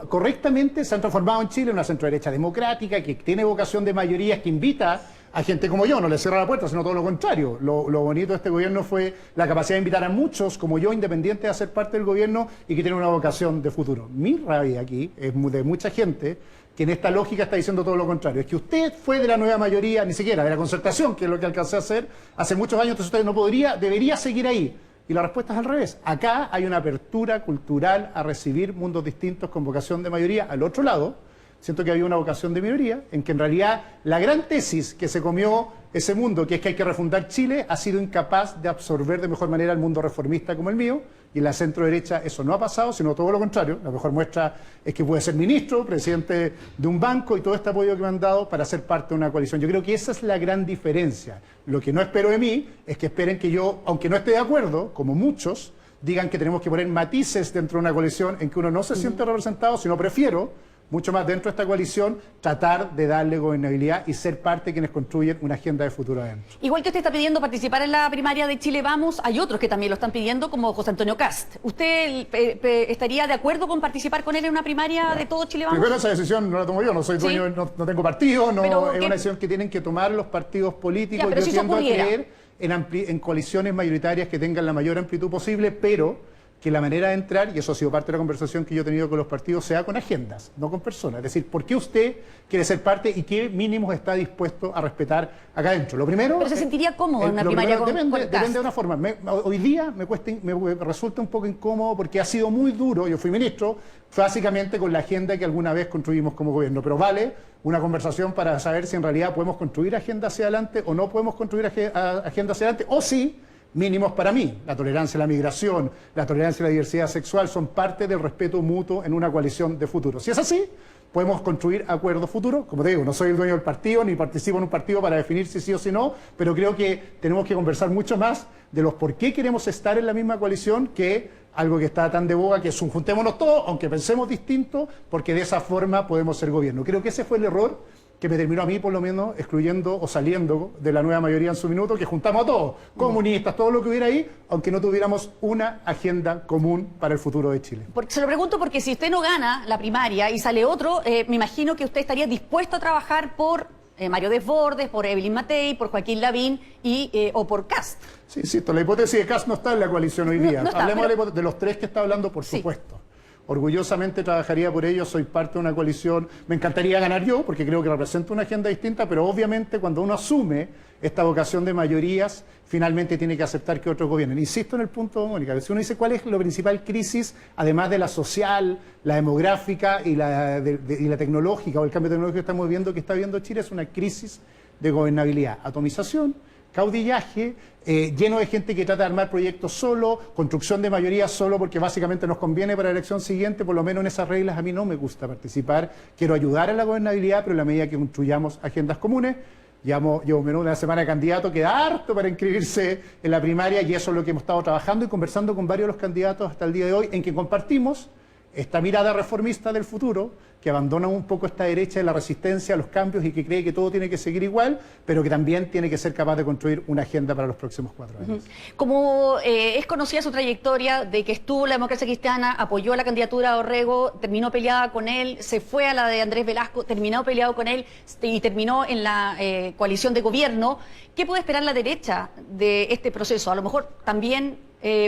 correctamente se han transformado en Chile en una centroderecha democrática, que tiene vocación de mayorías, que invita a gente como yo, no le cierra la puerta, sino todo lo contrario. Lo bonito de este gobierno fue la capacidad de invitar a muchos, como yo, independientes, a ser parte del gobierno y que tienen una vocación de futuro. Mi rabia aquí es de mucha gente que en esta lógica está diciendo todo lo contrario. Es que usted fue de la nueva mayoría, ni siquiera de la concertación, que es lo que alcancé a hacer hace muchos años, entonces usted debería seguir ahí. Y la respuesta es al revés. Acá hay una apertura cultural a recibir mundos distintos con vocación de mayoría. Al otro lado, siento que había una vocación de minoría, en que en realidad la gran tesis que se comió ese mundo, que es que hay que refundar Chile, ha sido incapaz de absorber de mejor manera el mundo reformista como el mío, y en la centro derecha eso no ha pasado, sino todo lo contrario. La mejor muestra es que pude ser ministro, presidente de un banco, y todo este apoyo que me han dado para ser parte de una coalición. Yo creo que esa es la gran diferencia. Lo que no espero de mí es que esperen que yo, aunque no esté de acuerdo, como muchos, digan que tenemos que poner matices dentro de una coalición en que uno no se siente representado, sino prefiero mucho más dentro de esta coalición, tratar de darle gobernabilidad y ser parte de quienes construyen una agenda de futuro adentro. Igual que usted está pidiendo participar en la primaria de Chile Vamos, hay otros que también lo están pidiendo, como José Antonio Cast. ¿Usted estaría de acuerdo con participar con él en una primaria de todo Chile Vamos? Primero, esa decisión no la tomo yo, no soy dueño, no tengo partido, es una decisión que tienen que tomar los partidos políticos. Ya, pero yo si tiendo a creer en coaliciones mayoritarias que tengan la mayor amplitud posible, pero que la manera de entrar, y eso ha sido parte de la conversación que yo he tenido con los partidos, sea con agendas, no con personas. Es decir, ¿por qué usted quiere ser parte y qué mínimos está dispuesto a respetar acá adentro? Lo primero... ¿Pero se sentiría cómodo en una primaria con depende de una forma. Hoy día me resulta un poco incómodo porque ha sido muy duro, yo fui ministro, básicamente con la agenda que alguna vez construimos como gobierno, pero vale una conversación para saber si en realidad podemos construir agenda hacia adelante o no podemos construir agenda hacia adelante, o si mínimos para mí, la tolerancia a la migración, la tolerancia a la diversidad sexual son parte del respeto mutuo en una coalición de futuro. Si es así, podemos construir acuerdos futuros. Como te digo, no soy el dueño del partido, ni participo en un partido para definir si sí o si no, pero creo que tenemos que conversar mucho más de los por qué queremos estar en la misma coalición que algo que está tan de boga, que es un juntémonos todos, aunque pensemos distinto, porque de esa forma podemos ser gobierno. Creo que ese fue el error que me terminó a mí, por lo menos, excluyendo o saliendo de la nueva mayoría en su minuto, que juntamos a todos, comunistas, todo lo que hubiera ahí, aunque no tuviéramos una agenda común para el futuro de Chile. Se lo pregunto porque si usted no gana la primaria y sale otro, me imagino que usted estaría dispuesto a trabajar por Mario Desbordes, por Evelyn Matei, por Joaquín Lavín o por Cast. Sí, insisto, la hipótesis de Cast no está en la coalición hoy día. No está, Hablemos de los tres que está hablando, por supuesto. Orgullosamente trabajaría por ello, soy parte de una coalición. Me encantaría ganar yo, porque creo que represento una agenda distinta, pero obviamente cuando uno asume esta vocación de mayorías, finalmente tiene que aceptar que otros gobiernen. Insisto en el punto, Mónica, si uno dice cuál es la principal crisis, además de la social, la demográfica y la tecnológica, o el cambio tecnológico que estamos viviendo, que está viviendo Chile, es una crisis de gobernabilidad, atomización, caudillaje, lleno de gente que trata de armar proyectos solo, construcción de mayoría solo porque básicamente nos conviene para la elección siguiente, por lo menos en esas reglas a mí no me gusta participar, quiero ayudar a la gobernabilidad, pero en la medida que construyamos agendas comunes. Llevo menos de una semana de candidato, queda harto para inscribirse en la primaria y eso es lo que hemos estado trabajando y conversando con varios de los candidatos hasta el día de hoy, en que compartimos esta mirada reformista del futuro, que abandona un poco esta derecha de la resistencia a los cambios y que cree que todo tiene que seguir igual, pero que también tiene que ser capaz de construir una agenda para los próximos 4 años. Como es conocida su trayectoria de que estuvo en la democracia cristiana, apoyó la candidatura de Orrego, terminó peleada con él, se fue a la de Andrés Velasco, terminó peleado con él y terminó en la coalición de gobierno, ¿qué puede esperar la derecha de este proceso? A lo mejor también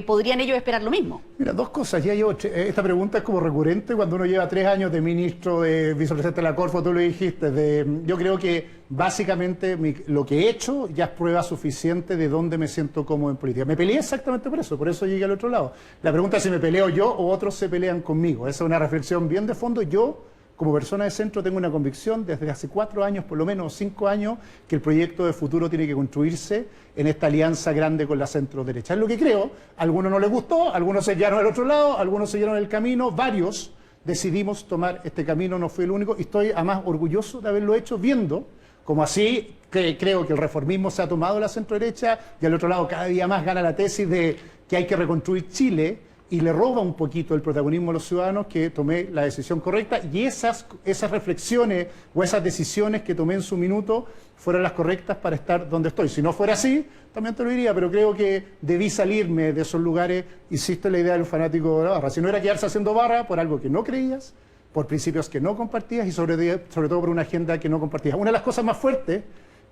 ¿podrían ellos esperar lo mismo? Mira, dos cosas. Esta pregunta es como recurrente cuando uno lleva 3 años de ministro, de vicepresidente de la Corfo, tú lo dijiste. Yo creo que básicamente lo que he hecho ya es prueba suficiente de dónde me siento cómodo en política. Me peleé exactamente por eso llegué al otro lado. La pregunta es si me peleo yo o otros se pelean conmigo. Esa es una reflexión bien de fondo. Yo, como persona de centro, tengo una convicción desde hace 4 años, por lo menos 5 años, que el proyecto de futuro tiene que construirse en esta alianza grande con la centro-derecha. Es lo que creo. A algunos no les gustó, algunos se quedaron al otro lado, algunos siguieron el camino, varios decidimos tomar este camino, no fui el único, y estoy además orgulloso de haberlo hecho viendo como así que creo que el reformismo se ha tomado la centro-derecha y al otro lado cada día más gana la tesis de que hay que reconstruir Chile y le roba un poquito el protagonismo a los ciudadanos, que tomé la decisión correcta, y esas reflexiones o esas decisiones que tomé en su minuto fueron las correctas para estar donde estoy. Si no fuera así, también te lo diría, pero creo que debí salirme de esos lugares, insisto en la idea del fanático de la barra. Si no era quedarse haciendo barra por algo que no creías, por principios que no compartías y sobre todo por una agenda que no compartías. Una de las cosas más fuertes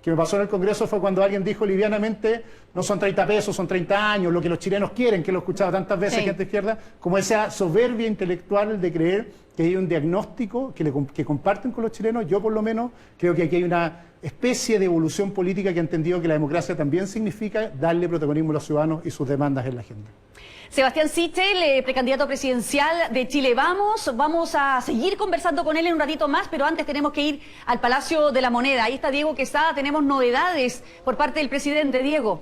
que me pasó en el Congreso fue cuando alguien dijo livianamente, no son 30 pesos, son 30 años, lo que los chilenos quieren, que lo he escuchado tantas veces, gente izquierda, como esa soberbia intelectual de creer que hay un diagnóstico que comparten con los chilenos. Yo por lo menos creo que aquí hay una especie de evolución política que ha entendido que la democracia también significa darle protagonismo a los ciudadanos y sus demandas en la agenda. Sebastián Sichel, precandidato presidencial de Chile Vamos. Vamos a seguir conversando con él en un ratito más, pero antes tenemos que ir al Palacio de la Moneda. Ahí está Diego Quesada, tenemos novedades por parte del presidente. Diego.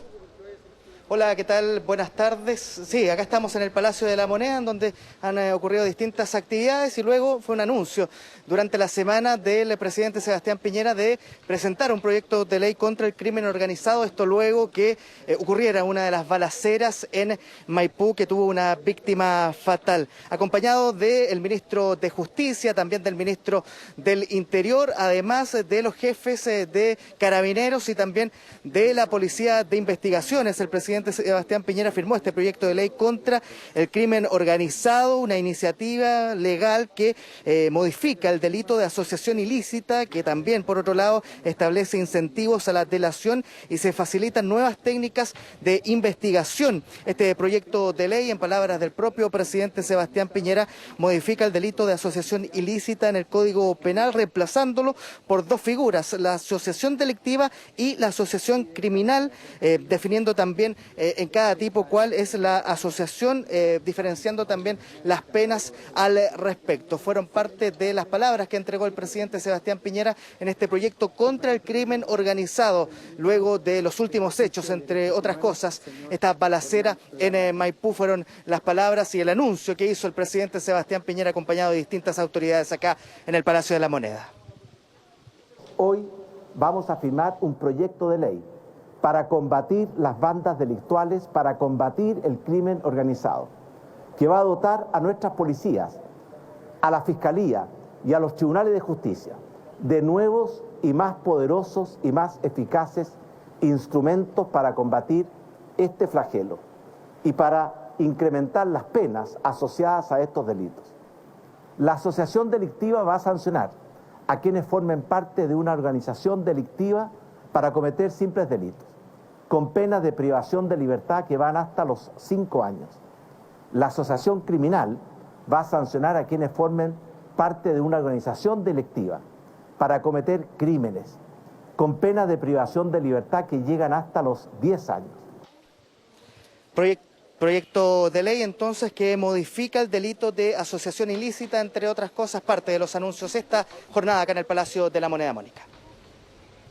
Hola, ¿qué tal? Buenas tardes. Sí, acá estamos en el Palacio de la Moneda, en donde han ocurrido distintas actividades y luego fue un anuncio durante la semana del presidente Sebastián Piñera de presentar un proyecto de ley contra el crimen organizado. Esto luego que ocurriera una de las balaceras en Maipú que tuvo una víctima fatal. Acompañado del ministro de Justicia, también del ministro del Interior, además de los jefes de Carabineros y también de la Policía de Investigaciones. El presidente Sebastián Piñera firmó este proyecto de ley contra el crimen organizado, una iniciativa legal que modifica el delito de asociación ilícita, que también, por otro lado, establece incentivos a la delación y se facilitan nuevas técnicas de investigación. Este proyecto de ley, en palabras del propio presidente Sebastián Piñera, modifica el delito de asociación ilícita en el Código Penal, reemplazándolo por dos figuras, la asociación delictiva y la asociación criminal, definiendo también en cada tipo cuál es la asociación, diferenciando también las penas al respecto. Fueron parte de las palabras que entregó el presidente Sebastián Piñera en este proyecto contra el crimen organizado, luego de los últimos hechos, entre otras cosas, esta balacera en Maipú. Fueron las palabras y el anuncio que hizo el presidente Sebastián Piñera acompañado de distintas autoridades acá en el Palacio de la Moneda. Hoy vamos a firmar un proyecto de ley para combatir las bandas delictuales, para combatir el crimen organizado, que va a dotar a nuestras policías, a la Fiscalía y a los tribunales de justicia de nuevos y más poderosos y más eficaces instrumentos para combatir este flagelo y para incrementar las penas asociadas a estos delitos. La asociación delictiva va a sancionar a quienes formen parte de una organización delictiva para cometer simples delitos, con penas de privación de libertad que van hasta los 5 años. La asociación criminal va a sancionar a quienes formen parte de una organización delictiva para cometer crímenes, con penas de privación de libertad que llegan hasta los 10 años. Proyecto de ley entonces que modifica el delito de asociación ilícita, entre otras cosas, parte de los anuncios esta jornada acá en el Palacio de la Moneda, Mónica.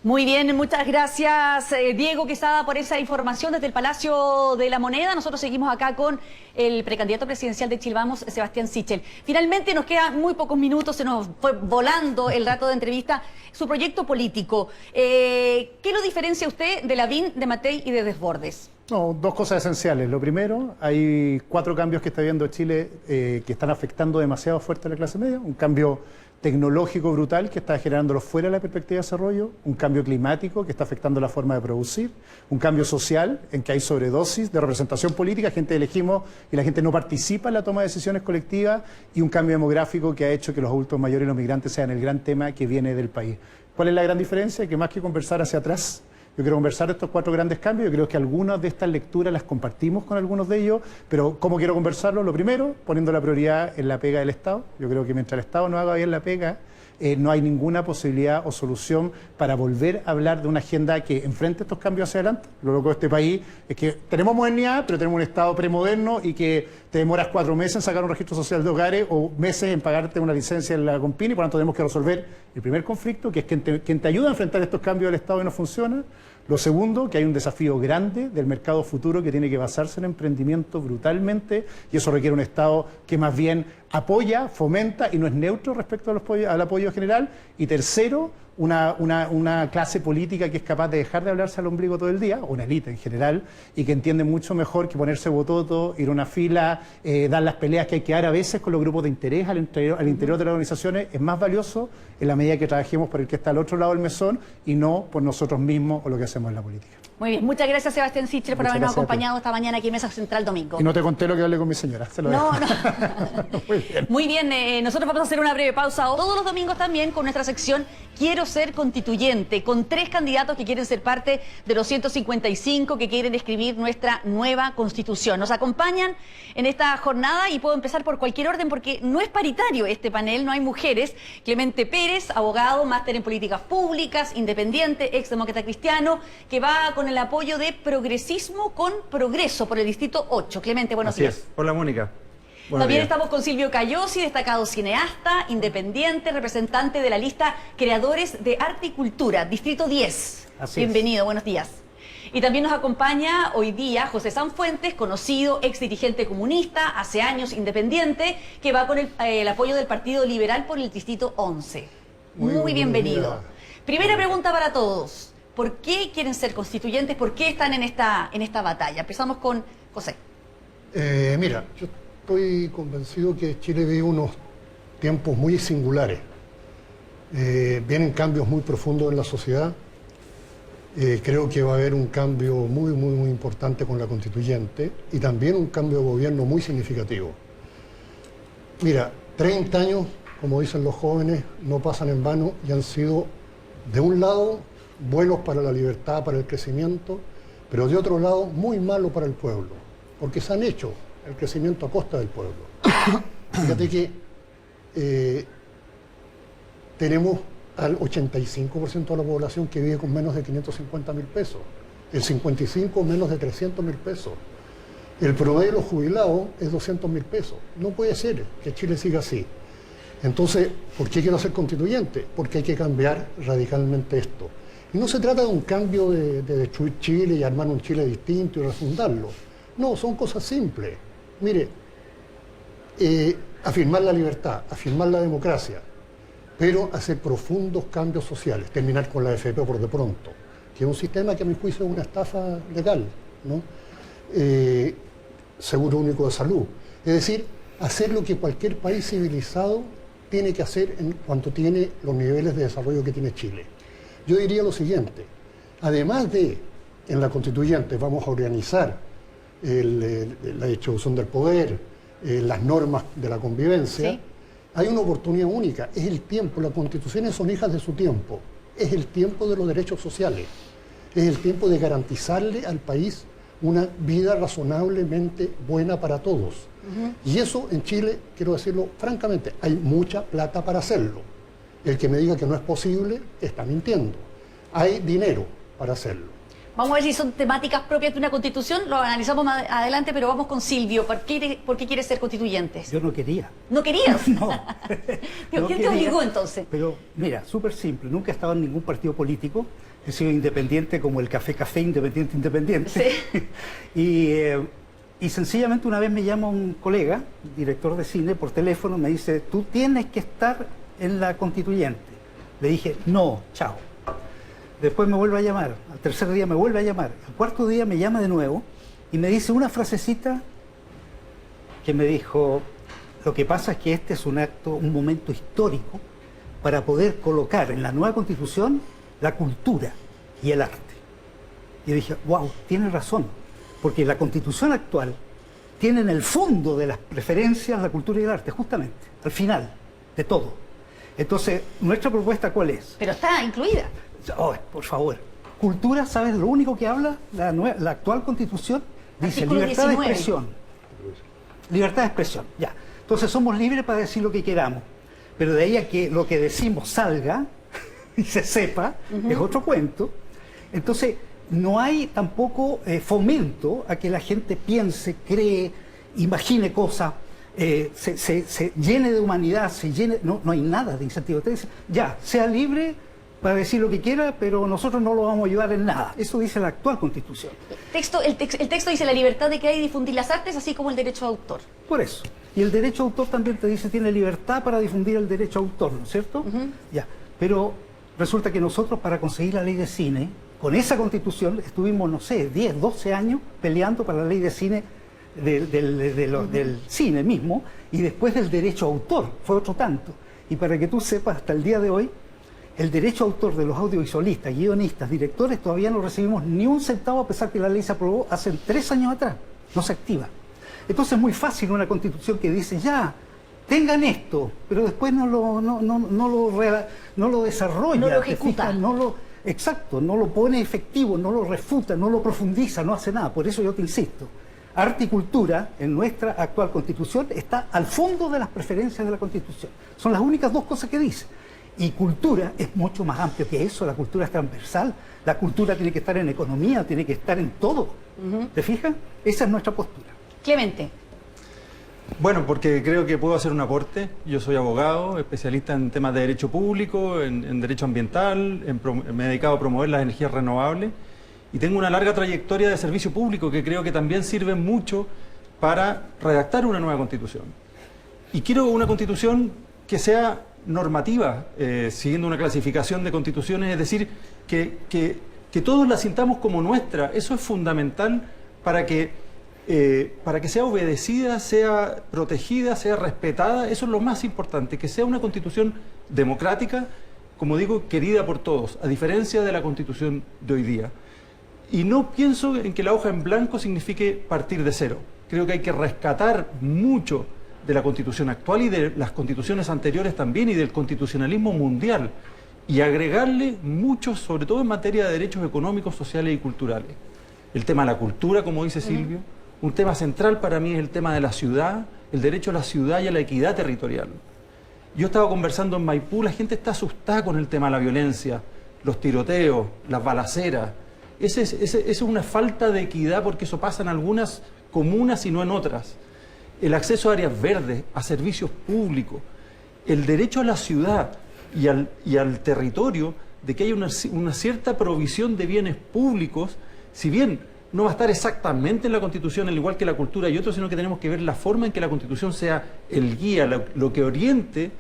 Muy bien, muchas gracias Diego Quesada por esa información desde el Palacio de la Moneda. Nosotros seguimos acá con el precandidato presidencial de Chile Vamos, Sebastián Sichel. Finalmente nos quedan muy pocos minutos, se nos fue volando el rato de entrevista. Su proyecto político, ¿qué lo diferencia usted de Lavín, de Matei y de Desbordes? No, dos cosas esenciales. Lo primero, hay 4 cambios que está viendo Chile que están afectando demasiado fuerte a la clase media. Un cambio tecnológico brutal que está generándolo fuera de la perspectiva de desarrollo, un cambio climático que está afectando la forma de producir, un cambio social en que hay sobredosis de representación política, gente elegimos y la gente no participa en la toma de decisiones colectivas, y un cambio demográfico que ha hecho que los adultos mayores y los migrantes sean el gran tema que viene del país. ¿Cuál es la gran diferencia? Que más que conversar hacia atrás, yo quiero conversar de estos 4 grandes cambios. Yo creo que algunas de estas lecturas las compartimos con algunos de ellos, pero ¿cómo quiero conversarlo? Lo primero, poniendo la prioridad en la pega del Estado. Yo creo que mientras el Estado no haga bien la pega, no hay ninguna posibilidad o solución para volver a hablar de una agenda que enfrente estos cambios hacia adelante. Lo loco de este país es que tenemos modernidad, pero tenemos un Estado premoderno y que te demoras 4 meses en sacar un registro social de hogares o meses en pagarte una licencia en la Compini, y por lo tanto tenemos que resolver el primer conflicto, que es quien te ayuda a enfrentar estos cambios del Estado y no funciona. Lo segundo, que hay un desafío grande del mercado futuro que tiene que basarse en emprendimiento brutalmente, y eso requiere un Estado que más bien apoya, fomenta y no es neutro respecto al apoyo general. Y tercero, una clase política que es capaz de dejar de hablarse al ombligo todo el día, o una élite en general, y que entiende mucho mejor que ponerse bototo, ir a una fila, dar las peleas que hay que dar a veces con los grupos de interés al interior de las organizaciones. Es más valioso en la medida que trabajemos por el que está al otro lado del mesón y no por nosotros mismos o lo que hacemos en la política. Muy bien, muchas gracias Sebastián Sichel por Muchas habernos gracias a ti. acompañado esta mañana aquí en Mesa Central Domingo. Y no te conté lo que hablé con mi señora, se lo No, dejo. no. Muy bien. Muy bien, nosotros vamos a hacer una breve pausa todos los domingos también con nuestra sección Quiero ser constituyente, con 3 candidatos que quieren ser parte de los 155 que quieren escribir nuestra nueva constitución. Nos acompañan en esta jornada y puedo empezar por cualquier orden porque no es paritario este panel, no hay mujeres. Clemente Pérez, abogado, máster en políticas públicas, independiente, exdemócrata cristiano, que va con el apoyo de Progresismo con Progreso por el Distrito 8. Clemente, buenos Así días. es. Hola, Mónica. Buenos También días. estamos con Silvio Cayosi, destacado cineasta, independiente, representante de la lista Creadores de Arte y Cultura, Distrito 10. Así Bienvenido, buenos días. Y también nos acompaña hoy día José Sanfuentes, conocido ex dirigente comunista, hace años independiente, que va con el apoyo del Partido Liberal por el Distrito 11. Muy bienvenido. Primera pregunta para todos. ¿Por qué quieren ser constituyentes? ¿Por qué están en esta batalla? Empezamos con José. Mira, yo estoy convencido que Chile vive unos tiempos muy singulares. Vienen cambios muy profundos en la sociedad. Creo que va a haber un cambio muy importante con la constituyente y también un cambio de gobierno muy significativo. Mira, 30 años, como dicen los jóvenes, no pasan en vano y han sido, de un lado, buenos para la libertad, para el crecimiento, pero de otro lado, muy malos para el pueblo, porque se han hecho el crecimiento a costa del pueblo. Fíjate que tenemos al 85% de la población que vive con menos de 550.000 pesos, el 55% menos de 300.000 pesos. El promedio de los jubilados es 200.000 pesos. No puede ser que Chile siga así. Entonces, ¿por qué quiero ser constituyente? Porque hay que cambiar radicalmente esto. Y no se trata de un cambio de destruir Chile y armar un Chile distinto y refundarlo. No, son cosas simples. Mire, afirmar la libertad, afirmar la democracia, pero hacer profundos cambios sociales, terminar con la AFP por de pronto, que es un sistema que a mi juicio es una estafa legal, ¿no? Seguro único de salud. Es decir, hacer lo que cualquier país civilizado tiene que hacer en cuanto tiene los niveles de desarrollo que tiene Chile. Yo diría lo siguiente, además de en la constituyente vamos a organizar la distribución del poder, las normas de la convivencia, Sí. Hay una oportunidad única, es el tiempo, las constituciones son hijas de su tiempo, es el tiempo de los derechos sociales, es el tiempo de garantizarle al país una vida razonablemente buena para todos. Y eso en Chile, quiero decirlo francamente, hay mucha plata para hacerlo. El que me diga que no es posible está mintiendo. Hay dinero para hacerlo. Vamos a ver si son temáticas propias de una constitución, lo analizamos más adelante, pero vamos con Silvio. ¿Por qué quieres ser constituyente? Yo no quería. ¿No querías? No. ¿Quién No te quería, obligó entonces? Pero mira, súper simple. Nunca he estado en ningún partido político. He sido independiente como el Café independiente. Sí. Y sencillamente una vez me llama un colega, director de cine, por teléfono, me dice, tú tienes que estar en la constituyente. Le dije, no, chao. Después me vuelve a llamar, al tercer día me vuelve a llamar, al cuarto día me llama de nuevo y me dice una frasecita que me dijo, lo que pasa es que este es un acto, un momento histórico para poder colocar en la nueva constitución la cultura y el arte. Y dije, wow, tiene razón, porque la constitución actual tiene en el fondo de las preferencias la cultura y el arte, justamente, al final de todo. Entonces, ¿nuestra propuesta cuál es? Pero está incluida. Oh, por favor. Cultura, ¿sabes lo único que habla la actual constitución? Dice Artículo libertad 19. de expresión. Libertad de expresión, ya. Entonces somos libres para decir lo que queramos. Pero de ahí a que lo que decimos salga y se sepa, es otro cuento. Entonces, no hay tampoco fomento a que la gente piense, cree, imagine cosas, se llene de humanidad, no hay nada de incentivo. Usted dice, ya, sea libre para decir lo que quiera, pero nosotros no lo vamos a ayudar en nada. Eso dice la actual Constitución. El texto dice la libertad de crear y difundir las artes, así como el derecho de autor. Por eso. Y el derecho de autor también te dice, tiene libertad para difundir el derecho de autor, ¿no es cierto? Ya. Pero Resulta que nosotros, para conseguir la ley de cine, con esa constitución estuvimos, no sé, 10, 12 años peleando para la ley de cine del cine mismo, y después del derecho a autor, fue otro tanto. Y para que tú sepas, hasta el día de hoy, el derecho a autor de los audiovisualistas, guionistas, directores, todavía no recibimos ni un centavo, a pesar que la ley se aprobó hace 3 años atrás. No se activa. Entonces es muy fácil una constitución que dice, ya, tengan esto, pero después no lo desarrolla. No lo ejecuta. Exacto, no lo pone efectivo, no lo refuta, no lo profundiza, no hace nada. Por eso yo te insisto, arte y cultura en nuestra actual constitución está al fondo de las preferencias de la constitución. Son las únicas 2 cosas que dice. Y cultura es mucho más amplio que eso, la cultura es transversal, la cultura tiene que estar en economía, tiene que estar en todo. ¿Te fijas? Esa es nuestra postura. Clemente. Bueno, porque creo que puedo hacer un aporte. Yo soy abogado, especialista en temas de derecho público, en derecho ambiental, me he dedicado a promover las energías renovables y tengo una larga trayectoria de servicio público que creo que también sirve mucho para redactar una nueva constitución. Y quiero una constitución que sea normativa, siguiendo una clasificación de constituciones, es decir, que todos la sintamos como nuestra. Eso es fundamental para que sea obedecida, sea protegida, sea respetada. Eso es lo más importante, que sea una constitución democrática, como digo, querida por todos, a diferencia de la constitución de hoy día. Y no pienso en que la hoja en blanco signifique partir de cero. Creo que hay que rescatar mucho de la constitución actual y de las constituciones anteriores también, y del constitucionalismo mundial, y agregarle mucho, sobre todo en materia de derechos económicos, sociales y culturales. El tema de la cultura, como dice Silvio, un tema central para mí es el tema de la ciudad, el derecho a la ciudad y a la equidad territorial. Yo estaba conversando en Maipú, la gente está asustada con el tema de la violencia, los tiroteos, las balaceras. Esa es una falta de equidad, porque eso pasa en algunas comunas y no en otras. El acceso a áreas verdes, a servicios públicos, el derecho a la ciudad y al territorio, de que haya una cierta provisión de bienes públicos, si bien no va a estar exactamente en la Constitución, al igual que la cultura y otros, sino que tenemos que ver la forma en que la Constitución sea el guía, lo que oriente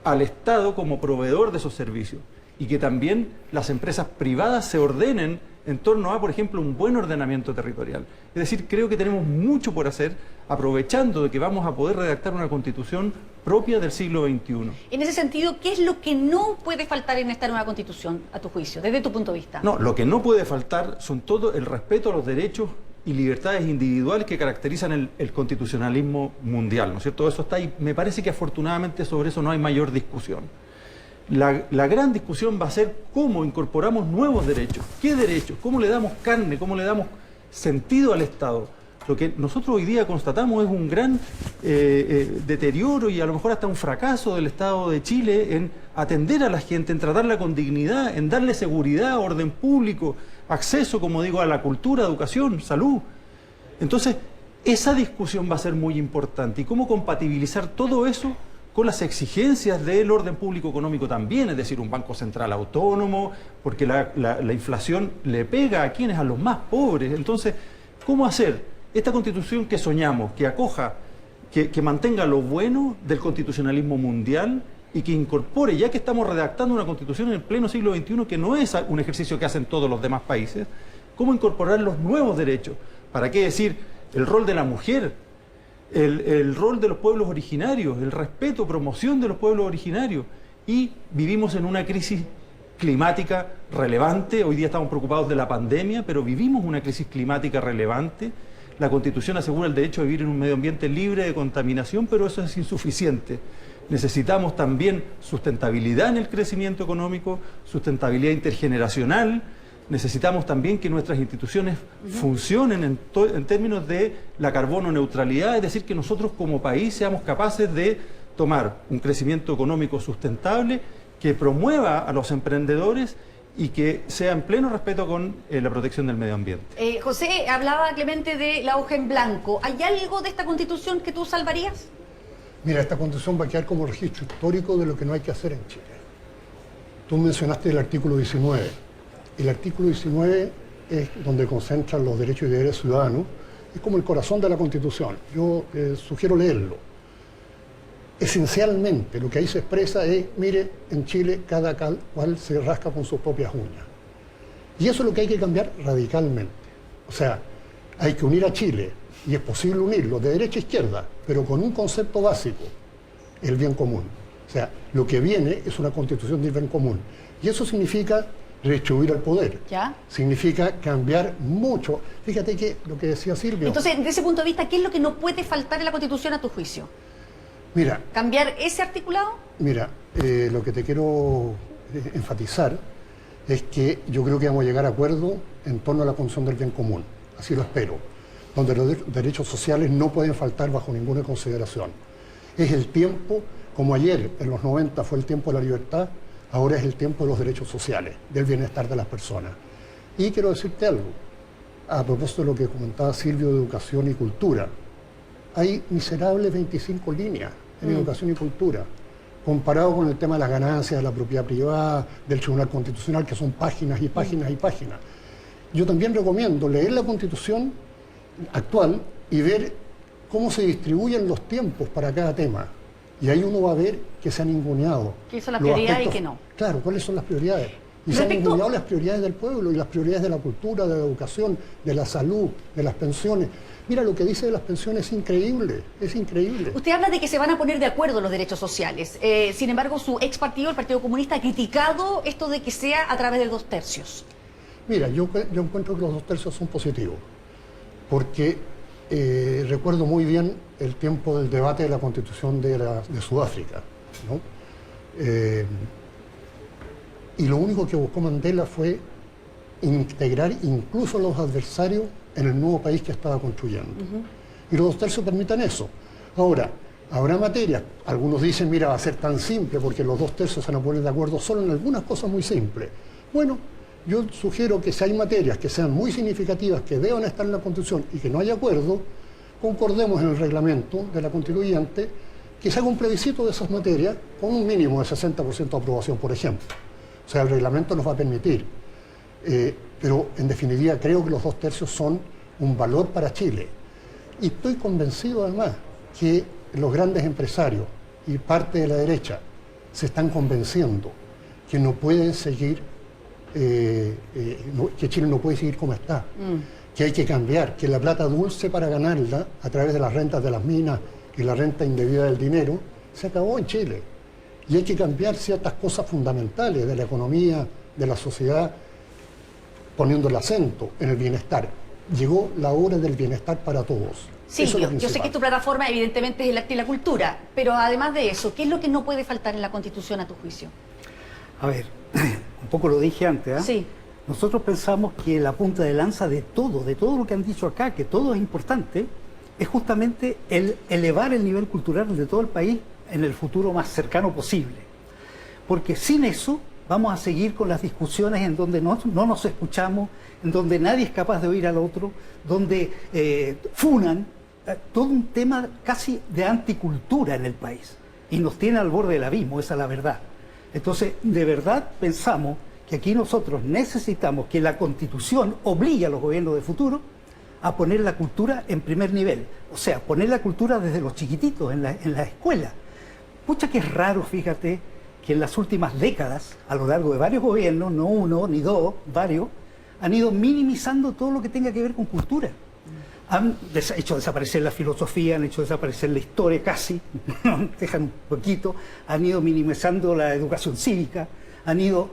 al Estado como proveedor de esos servicios, y que también las empresas privadas se ordenen en torno a, por ejemplo, un buen ordenamiento territorial. Es decir, creo que tenemos mucho por hacer, aprovechando de que vamos a poder redactar una constitución propia del siglo XXI. En ese sentido, ¿qué es lo que no puede faltar en esta nueva constitución, a tu juicio, desde tu punto de vista? No, lo que no puede faltar son todo el respeto a los derechos y libertades individuales que caracterizan el constitucionalismo mundial, ¿no es cierto? Eso está ahí. Me parece que afortunadamente sobre eso no hay mayor discusión. La gran discusión va a ser cómo incorporamos nuevos derechos. ¿Qué derechos? ¿Cómo le damos carne? ¿Cómo le damos sentido al Estado? Lo que nosotros hoy día constatamos es un gran deterioro y a lo mejor hasta un fracaso del Estado de Chile en atender a la gente, en tratarla con dignidad, en darle seguridad, orden público, acceso, como digo, a la cultura, educación, salud. Entonces, esa discusión va a ser muy importante. ¿Y cómo compatibilizar todo eso con las exigencias del orden público económico también? Es decir, un banco central autónomo, porque la inflación le pega a quienes, a los más pobres. Entonces, ¿cómo hacer esta constitución que soñamos, que acoja, que mantenga lo bueno del constitucionalismo mundial y que incorpore, ya que estamos redactando una constitución en el pleno siglo XXI, que no es un ejercicio que hacen todos los demás países, cómo incorporar los nuevos derechos? ¿Para qué decir el rol de la mujer, el rol de los pueblos originarios, el respeto, promoción de los pueblos originarios? Y vivimos en una crisis climática relevante. Hoy día estamos preocupados de la pandemia, pero vivimos una crisis climática relevante. La Constitución asegura el derecho a vivir en un medio ambiente libre de contaminación, pero eso es insuficiente. Necesitamos también sustentabilidad en el crecimiento económico, sustentabilidad intergeneracional. Necesitamos también que nuestras instituciones funcionen en términos de la carbono neutralidad, es decir, que nosotros como país seamos capaces de tomar un crecimiento económico sustentable que promueva a los emprendedores y que sea en pleno respeto con la protección del medio ambiente. José, hablaba Clemente de la hoja en blanco. ¿Hay algo de esta Constitución que tú salvarías? Mira, esta Constitución va a quedar como registro histórico de lo que no hay que hacer en Chile. Tú mencionaste el artículo 19. El artículo 19 es donde concentran los derechos y deberes ciudadanos. Es como el corazón de la Constitución. Yo sugiero leerlo. esencialmente lo que ahí se expresa es, mire, en Chile cada cual se rasca con sus propias uñas. Y eso es lo que hay que cambiar radicalmente. O sea, hay que unir a Chile, y es posible unirlo de derecha a izquierda, pero con un concepto básico, el bien común. O sea, lo que viene es una constitución del bien común. Y eso significa redistribuir el poder. ¿Ya? Significa cambiar mucho. Fíjate que lo que decía Silvio... Entonces, desde ese punto de vista, ¿qué es lo que no puede faltar en la Constitución a tu juicio? Mira, ¿Cambiar ese articulado? Mira, lo que te quiero enfatizar es que yo creo que vamos a llegar a acuerdo en torno a la concepción del bien común, así lo espero, donde los derechos sociales no pueden faltar bajo ninguna consideración. Es el tiempo, como ayer en los 90 fue el tiempo de la libertad, ahora es el tiempo de los derechos sociales, del bienestar de las personas. Y quiero decirte algo, a propósito de lo que comentaba Silvio de educación y cultura, hay miserables 25 líneas en educación y cultura, comparado con el tema de las ganancias, de la propiedad privada, del Tribunal Constitucional, que son páginas y páginas y páginas. Yo también recomiendo leer la Constitución actual y ver cómo se distribuyen los tiempos para cada tema. Y ahí uno va a ver que se han ninguneado. ¿Qué son las prioridades y qué no? Claro, ¿cuáles son las prioridades? Y se han ninguneado las prioridades del pueblo y las prioridades de la cultura, de la educación, de la salud, de las pensiones. Mira, lo que dice de las pensiones es increíble, es increíble. Usted habla de que se van a poner de acuerdo los derechos sociales. Sin embargo, su ex partido, el Partido Comunista, ha criticado esto de que sea a través de 2/3. Mira, yo encuentro que los 2/3 son positivos, porque recuerdo muy bien el tiempo del debate de la Constitución de Sudáfrica, ¿no? Y lo único que buscó Mandela fue integrar incluso a los adversarios en el nuevo país que estaba construyendo. Y los 2/3 permiten eso. Ahora, habrá materias, algunos dicen, mira, va a ser tan simple porque los 2/3 se van a poner de acuerdo solo en algunas cosas muy simples. Bueno, yo sugiero que si hay materias que sean muy significativas, que deban estar en la Constitución y que no haya acuerdo, concordemos en el reglamento de la constituyente que se haga un plebiscito de esas materias con un mínimo de 60% de aprobación, por ejemplo. O sea, el reglamento nos va a permitir. Pero en definitiva creo que los 2/3 son un valor para Chile. Y estoy convencido además que los grandes empresarios y parte de la derecha se están convenciendo que no pueden seguir, que Chile no puede seguir como está, que hay que cambiar, que la plata dulce para ganarla a través de las rentas de las minas y la renta indebida del dinero se acabó en Chile. Y hay que cambiar ciertas cosas fundamentales de la economía, de la sociedad, poniendo el acento en el bienestar. Llegó la hora del bienestar para todos. Sí, yo sé que tu plataforma evidentemente es el arte y la cultura, pero además de eso, ¿qué es lo que no puede faltar en la Constitución a tu juicio? A ver, un poco lo dije antes, ¿eh? Sí. Nosotros pensamos que la punta de lanza de todo lo que han dicho acá, que todo es importante, es justamente el elevar el nivel cultural de todo el país en el futuro más cercano posible. Porque sin eso vamos a seguir con las discusiones en donde no nos escuchamos, en donde nadie es capaz de oír al otro, donde funan, todo un tema casi de anticultura en el país. Y nos tiene al borde del abismo, esa es la verdad. Entonces, de verdad pensamos que aquí nosotros necesitamos que la Constitución obligue a los gobiernos de futuro a poner la cultura en primer nivel. O sea, poner la cultura desde los chiquititos, en la escuela. Pucha que es raro, fíjate, que en las últimas décadas, a lo largo de varios gobiernos, no uno ni dos, varios, han ido minimizando todo lo que tenga que ver con cultura. Han hecho desaparecer la filosofía, han hecho desaparecer la historia casi, dejan un poquito, han ido minimizando la educación cívica, han ido...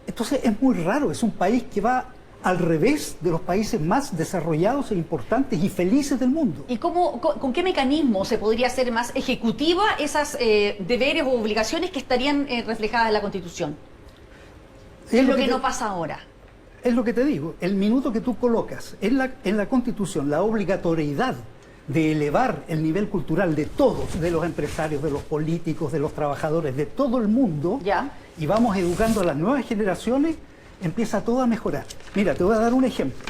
Entonces es muy raro, es un país que va al revés de los países más desarrollados e importantes y felices del mundo. ¿Y con qué mecanismo se podría hacer más ejecutiva esas deberes o obligaciones que estarían reflejadas en la Constitución? Es lo que no pasa ahora. Es lo que te digo, el minuto que tú colocas en la Constitución la obligatoriedad de elevar el nivel cultural de todos, de los empresarios, de los políticos, de los trabajadores, de todo el mundo, ¿ya? Y vamos educando a las nuevas generaciones, empieza todo a mejorar. Mira, te voy a dar un ejemplo.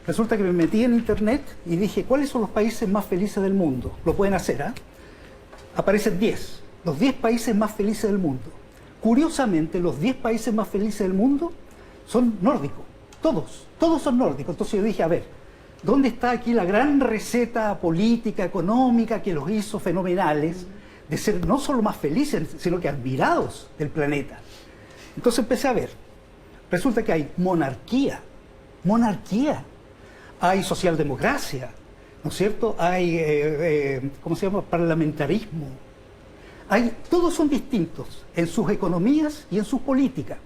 Resulta que me metí en internet y dije, ¿cuáles son los países más felices del mundo? Lo pueden hacer, ¿ah? Aparecen 10, los 10 países más felices del mundo. Curiosamente, los 10 países más felices del mundo son nórdicos, todos son nórdicos. Entonces yo dije, a ver, ¿dónde está aquí la gran receta política, económica que los hizo fenomenales? de ser no solo más felices, sino que admirados del planeta. Entonces empecé a ver, resulta que hay monarquía, hay socialdemocracia, ¿no es cierto? Hay, ¿cómo se llama?, parlamentarismo. Todos son distintos en sus economías y en sus políticas.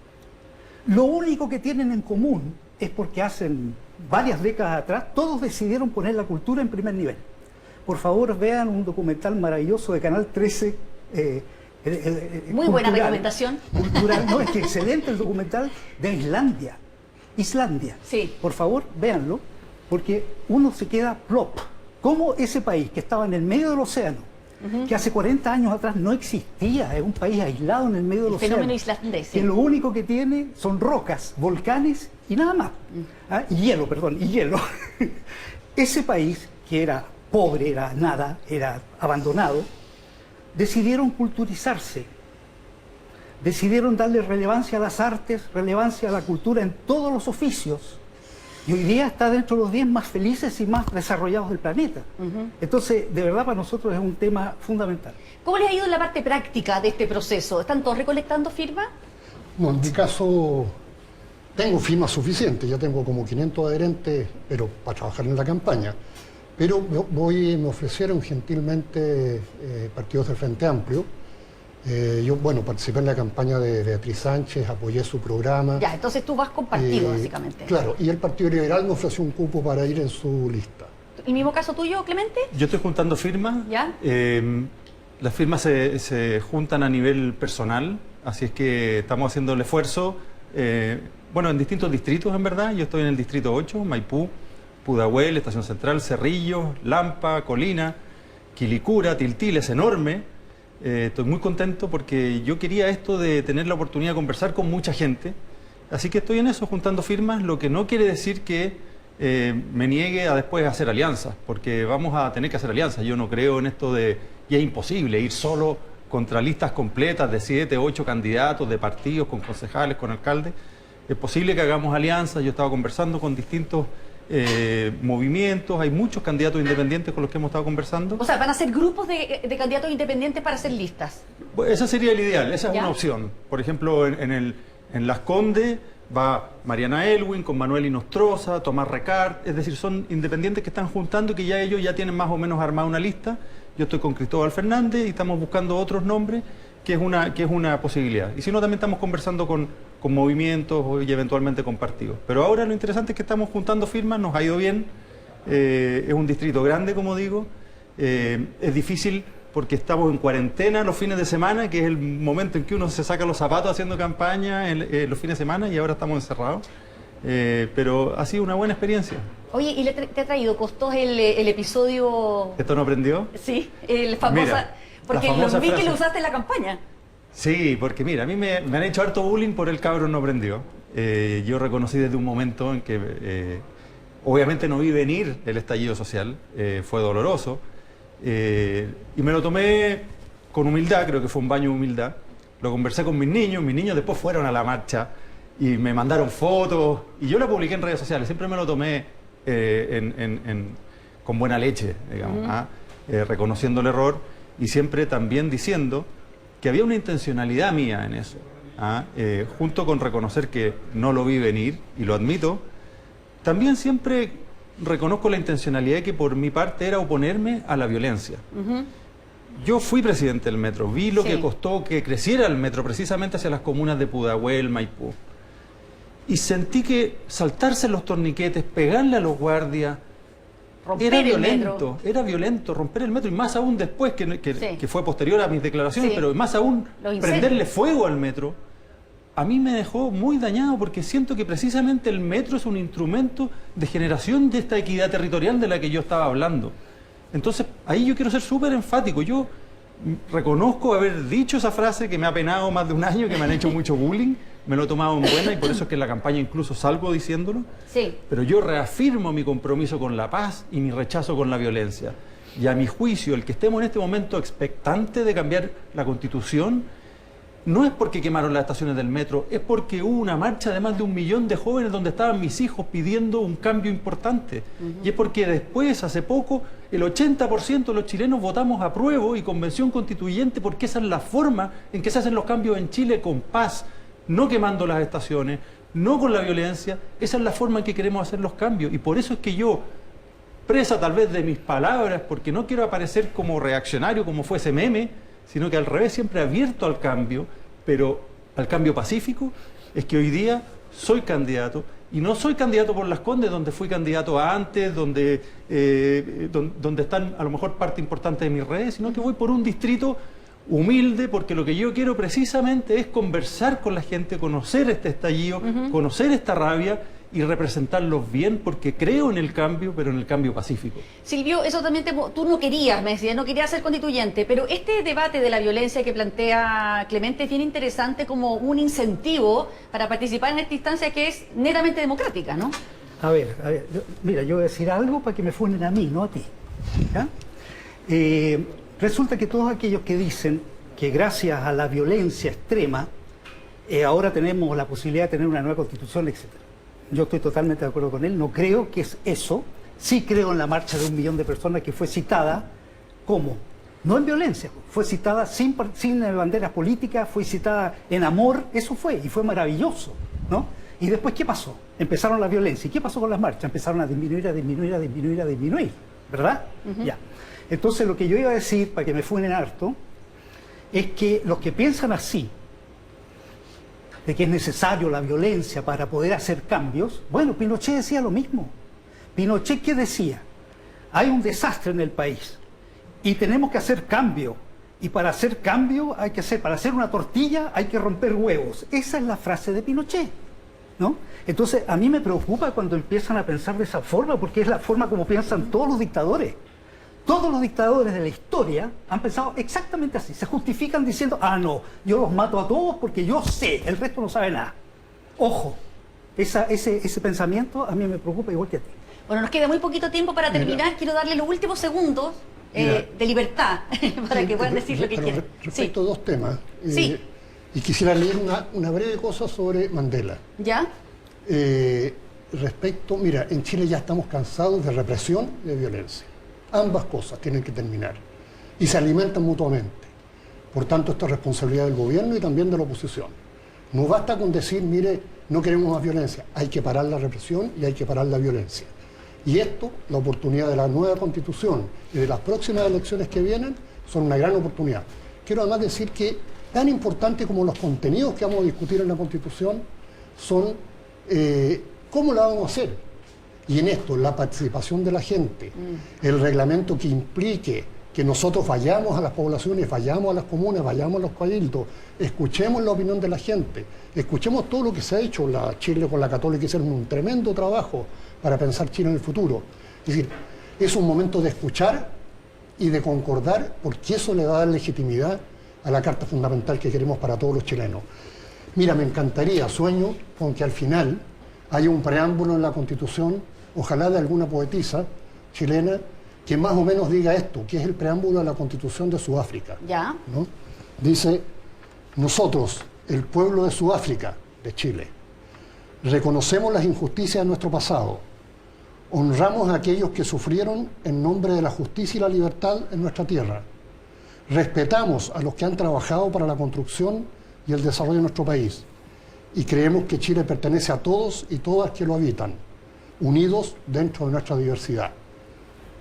Lo único que tienen en común es porque hacen varias décadas atrás todos decidieron poner la cultura en primer nivel. Por favor, vean un documental maravilloso de Canal 13. Muy buena recomendación. Cultural, no, es que excelente el documental de Islandia. Sí. Por favor, véanlo, porque uno se queda plop. Cómo ese país que estaba en el medio del océano, que hace 40 años atrás no existía, es un país aislado en el medio del océano. Fenómeno islandés. Sí. Que lo único que tiene son rocas, volcanes y nada más. Y hielo. Ese país, que era pobre, era nada, era abandonado, decidieron culturizarse, decidieron darle relevancia a las artes, relevancia a la cultura en todos los oficios, y hoy día está dentro de los 10 más felices y más desarrollados del planeta. Entonces, de verdad, para nosotros es un tema fundamental. ¿Cómo les ha ido en la parte práctica de este proceso? ¿Están todos recolectando firmas? No, en mi caso tengo firmas suficientes, ya tengo como 500 adherentes, pero para trabajar en la campaña. Pero me ofrecieron gentilmente partidos del Frente Amplio. Yo, participé en la campaña de Beatriz Sánchez, apoyé su programa. Ya, entonces tú vas con partido, básicamente. Claro, y el Partido Liberal me ofreció un cupo para ir en su lista. ¿El mismo caso tuyo, Clemente? Yo estoy juntando firmas. ¿Ya? Las firmas se juntan a nivel personal, así es que estamos haciendo el esfuerzo. En distintos distritos, en verdad. Yo estoy en el distrito 8, Maipú, Pudahuel, Estación Central, Cerrillo, Lampa, Colina, Quilicura, Tiltil, es enorme. Estoy muy contento porque yo quería esto de tener la oportunidad de conversar con mucha gente. Así que estoy en eso, juntando firmas, lo que no quiere decir que me niegue a después hacer alianzas, porque vamos a tener que hacer alianzas. Yo no creo en esto de, y es imposible ir solo contra listas completas de 7, 8 candidatos, de partidos, con concejales, con alcaldes. Es posible que hagamos alianzas. Yo estaba conversando con distintos movimientos, hay muchos candidatos independientes con los que hemos estado conversando. O sea, van a ser grupos de candidatos independientes para hacer listas. Ese sería el ideal, esa es ¿Ya? una opción. Por ejemplo, en Las Condes va Mariana Elwin con Manuel Inostroza, Tomás Recart, es decir, son independientes que están juntando y que ya ellos ya tienen más o menos armada una lista. Yo estoy con Cristóbal Fernández y estamos buscando otros nombres, que es una posibilidad. Y si no, también estamos conversando con movimientos y eventualmente con partidos. Pero ahora lo interesante es que estamos juntando firmas, nos ha ido bien, es un distrito grande, como digo, es difícil porque estamos en cuarentena los fines de semana, que es el momento en que uno se saca los zapatos haciendo campaña los fines de semana, y ahora estamos encerrados. Pero ha sido una buena experiencia. Oye, ¿y te ha traído costos el episodio? ¿Esto no aprendió? Sí, el famoso... Mira, porque la famosa lo vi que frase. lo usaste en la campaña. Sí, porque mira, a mí me han hecho harto bullying por el cabrón no aprendió. Yo reconocí desde un momento en que obviamente no vi venir el estallido social, fue doloroso, y me lo tomé con humildad, creo que fue un baño de humildad. Lo conversé con mis niños después fueron a la marcha y me mandaron fotos, y yo la publiqué en redes sociales, siempre me lo tomé con buena leche, digamos, reconociendo el error, y siempre también diciendo que había una intencionalidad mía en eso, junto con reconocer que no lo vi venir, y lo admito. También siempre reconozco la intencionalidad que por mi parte era oponerme a la violencia. Yo fui presidente del metro, vi lo que costó que creciera el metro precisamente hacia las comunas de Pudahuel, Maipú, y sentí que saltarse los torniquetes, pegarle a los guardias, era violento romper el metro, y más aún después, que fue posterior a mis declaraciones, pero más aún prenderle fuego al metro, a mí me dejó muy dañado, porque siento que precisamente el metro es un instrumento de generación de esta equidad territorial de la que yo estaba hablando. Entonces, ahí yo quiero ser súper enfático. Yo reconozco haber dicho esa frase que me ha penado más de un año, que me han hecho mucho bullying, me lo he tomado en buena, y por eso es que en la campaña incluso salgo diciéndolo. Sí. Pero yo reafirmo mi compromiso con la paz y mi rechazo con la violencia. Y a mi juicio, el que estemos en este momento expectante de cambiar la Constitución no es porque quemaron las estaciones del metro, es porque hubo una marcha de más de 1 millón de jóvenes donde estaban mis hijos pidiendo un cambio importante. Y es porque después, hace poco, el 80% de los chilenos votamos apruebo y convención constituyente, porque esa es la forma en que se hacen los cambios en Chile, con paz, no quemando las estaciones, no con la violencia. Esa es la forma en que queremos hacer los cambios. Y por eso es que yo, presa tal vez de mis palabras, porque no quiero aparecer como reaccionario, como fue ese meme, sino que al revés, siempre abierto al cambio, pero al cambio pacífico, es que hoy día soy candidato, y no soy candidato por Las Condes, donde fui candidato antes, donde están a lo mejor parte importante de mis redes, sino que voy por un distrito humilde, porque lo que yo quiero precisamente es conversar con la gente, conocer este estallido, conocer esta rabia, y representarlos bien, porque creo en el cambio, pero en el cambio pacífico. Silvio, eso también tú no querías, me decías, no querías ser constituyente, pero este debate de la violencia que plantea Clemente es bien interesante como un incentivo para participar en esta instancia que es netamente democrática, ¿no? A ver, mira, yo voy a decir algo para que me funen a mí, no a ti. ¿Ya? Resulta que todos aquellos que dicen que gracias a la violencia extrema ahora tenemos la posibilidad de tener una nueva constitución, etc. Yo estoy totalmente de acuerdo con él, no creo que es eso. Sí creo en la marcha de 1 millón de personas que fue citada, ¿cómo? No en violencia, fue citada sin banderas políticas, fue citada en amor, eso fue, y fue maravilloso, ¿no? Y después, ¿qué pasó? Empezaron la violencia. ¿Y qué pasó con las marchas? Empezaron a disminuir, ¿verdad? Ya. Entonces, lo que yo iba a decir, para que me funen harto, es que los que piensan así, de que es necesario la violencia para poder hacer cambios, bueno, Pinochet decía lo mismo. Pinochet, ¿qué decía? Hay un desastre en el país y tenemos que hacer cambio. Y para hacer cambio para hacer una tortilla hay que romper huevos. Esa es la frase de Pinochet, ¿no? Entonces, a mí me preocupa cuando empiezan a pensar de esa forma, porque es la forma como piensan todos los dictadores. Todos los dictadores de la historia han pensado exactamente así. Se justifican diciendo, no, yo los mato a todos porque yo sé, el resto no sabe nada. Ojo, ese pensamiento a mí me preocupa igual que a ti. Bueno, nos queda muy poquito tiempo para terminar. Mira, quiero darle los últimos segundos de libertad para que puedan decir lo que quieran. Respecto a 2 temas. Sí. Y quisiera leer una breve cosa sobre Mandela. ¿Ya? Mira, en Chile ya estamos cansados de represión y de violencia. Ambas cosas tienen que terminar y se alimentan mutuamente. Por tanto, esto es responsabilidad del gobierno y también de la oposición. No basta con decir, mire, no queremos más violencia, hay que parar la represión y hay que parar la violencia. Y esto, la oportunidad de la nueva Constitución y de las próximas elecciones que vienen, son una gran oportunidad. Quiero además decir que tan importante como los contenidos que vamos a discutir en la Constitución son cómo la vamos a hacer. Y en esto, la participación de la gente, el reglamento que implique que nosotros vayamos a las poblaciones, vayamos a las comunas, vayamos a los cabildos, escuchemos la opinión de la gente, escuchemos todo lo que se ha hecho. Chile con la Católica hicieron un tremendo trabajo para pensar Chile en el futuro. Es decir, es un momento de escuchar y de concordar, porque eso le va a dar legitimidad a la Carta Fundamental que queremos para todos los chilenos. Mira, me encantaría, sueño con que al final haya un preámbulo en la Constitución, ojalá de alguna poetisa chilena, que más o menos diga esto, que es el preámbulo de la Constitución de Sudáfrica. ¿Ya? ¿No? Dice, nosotros, el pueblo de Sudáfrica, de Chile, reconocemos las injusticias de nuestro pasado, honramos a aquellos que sufrieron en nombre de la justicia y la libertad en nuestra tierra, respetamos a los que han trabajado para la construcción y el desarrollo de nuestro país, y creemos que Chile pertenece a todos y todas que lo habitan, unidos dentro de nuestra diversidad.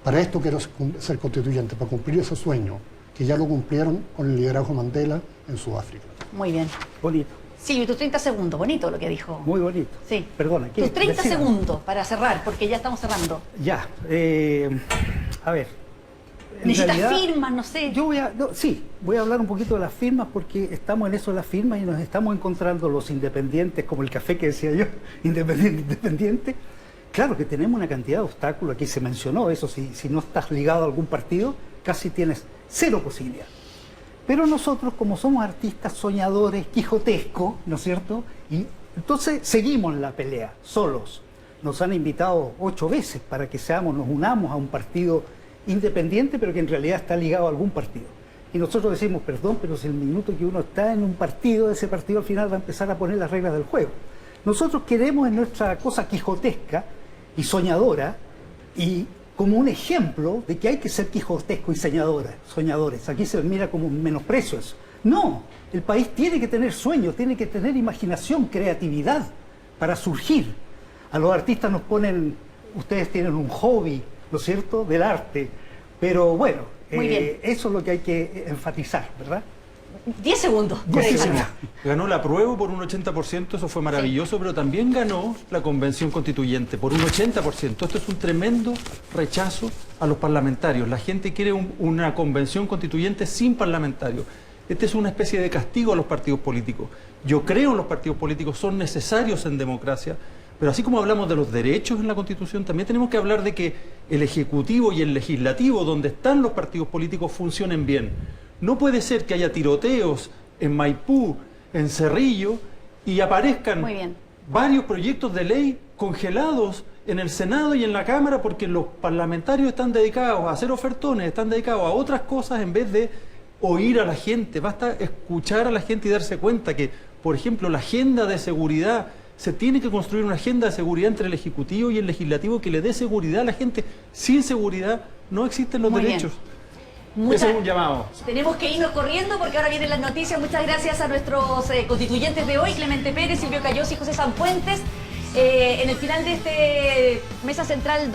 Para esto quiero ser constituyente, para cumplir ese sueño, que ya lo cumplieron con el liderazgo Mandela en Sudáfrica. Muy bien. Bonito. Silvio, tus 30 segundos, bonito lo que dijo. Muy bonito. Sí. Perdona. Tus 30 segundos para cerrar, porque ya estamos cerrando. Ya. A ver. ¿Necesitas firmas? No sé. Yo voy a hablar un poquito de las firmas, porque estamos en eso de las firmas y nos estamos encontrando los independientes, como el café que decía yo, independiente. Claro que tenemos una cantidad de obstáculos, aquí se mencionó eso, si no estás ligado a algún partido, casi tienes 0 posibilidad. Pero nosotros, como somos artistas soñadores, quijotescos, ¿no es cierto? Y entonces seguimos la pelea, solos. Nos han invitado 8 veces para que nos unamos a un partido independiente, pero que en realidad está ligado a algún partido. Y nosotros decimos, perdón, pero si el minuto que uno está en un partido, ese partido al final va a empezar a poner las reglas del juego. Nosotros queremos en nuestra cosa quijotesca y soñadora, y como un ejemplo de que hay que ser quijotesco y soñadores. Aquí se mira como un menosprecio eso. No, el país tiene que tener sueños, tiene que tener imaginación, creatividad para surgir. A los artistas nos ponen, ustedes tienen un hobby, ¿no es cierto?, del arte. Pero bueno, eso es lo que hay que enfatizar, ¿verdad? 10 segundos. Ganó la apruebo por un 80%, eso fue maravilloso, pero también ganó la convención constituyente por un 80%. Esto es un tremendo rechazo a los parlamentarios. La gente quiere una convención constituyente sin parlamentarios. Esta es una especie de castigo a los partidos políticos. Yo creo en los partidos políticos, son necesarios en democracia, pero así como hablamos de los derechos en la Constitución, también tenemos que hablar de que el Ejecutivo y el Legislativo, donde están los partidos políticos, funcionen bien. No puede ser que haya tiroteos en Maipú, en Cerrillo, y aparezcan varios proyectos de ley congelados en el Senado y en la Cámara porque los parlamentarios están dedicados a hacer ofertones, están dedicados a otras cosas en vez de oír a la gente. Basta escuchar a la gente y darse cuenta que, por ejemplo, la agenda de seguridad, se tiene que construir una agenda de seguridad entre el Ejecutivo y el Legislativo que le dé seguridad a la gente. Sin seguridad no existen los derechos. Ese es un llamado. Tenemos que irnos corriendo porque ahora vienen las noticias. Muchas gracias a nuestros constituyentes de hoy, Clemente Pérez, Silvio Cayós y José Sanfuentes. En el final de este Mesa Central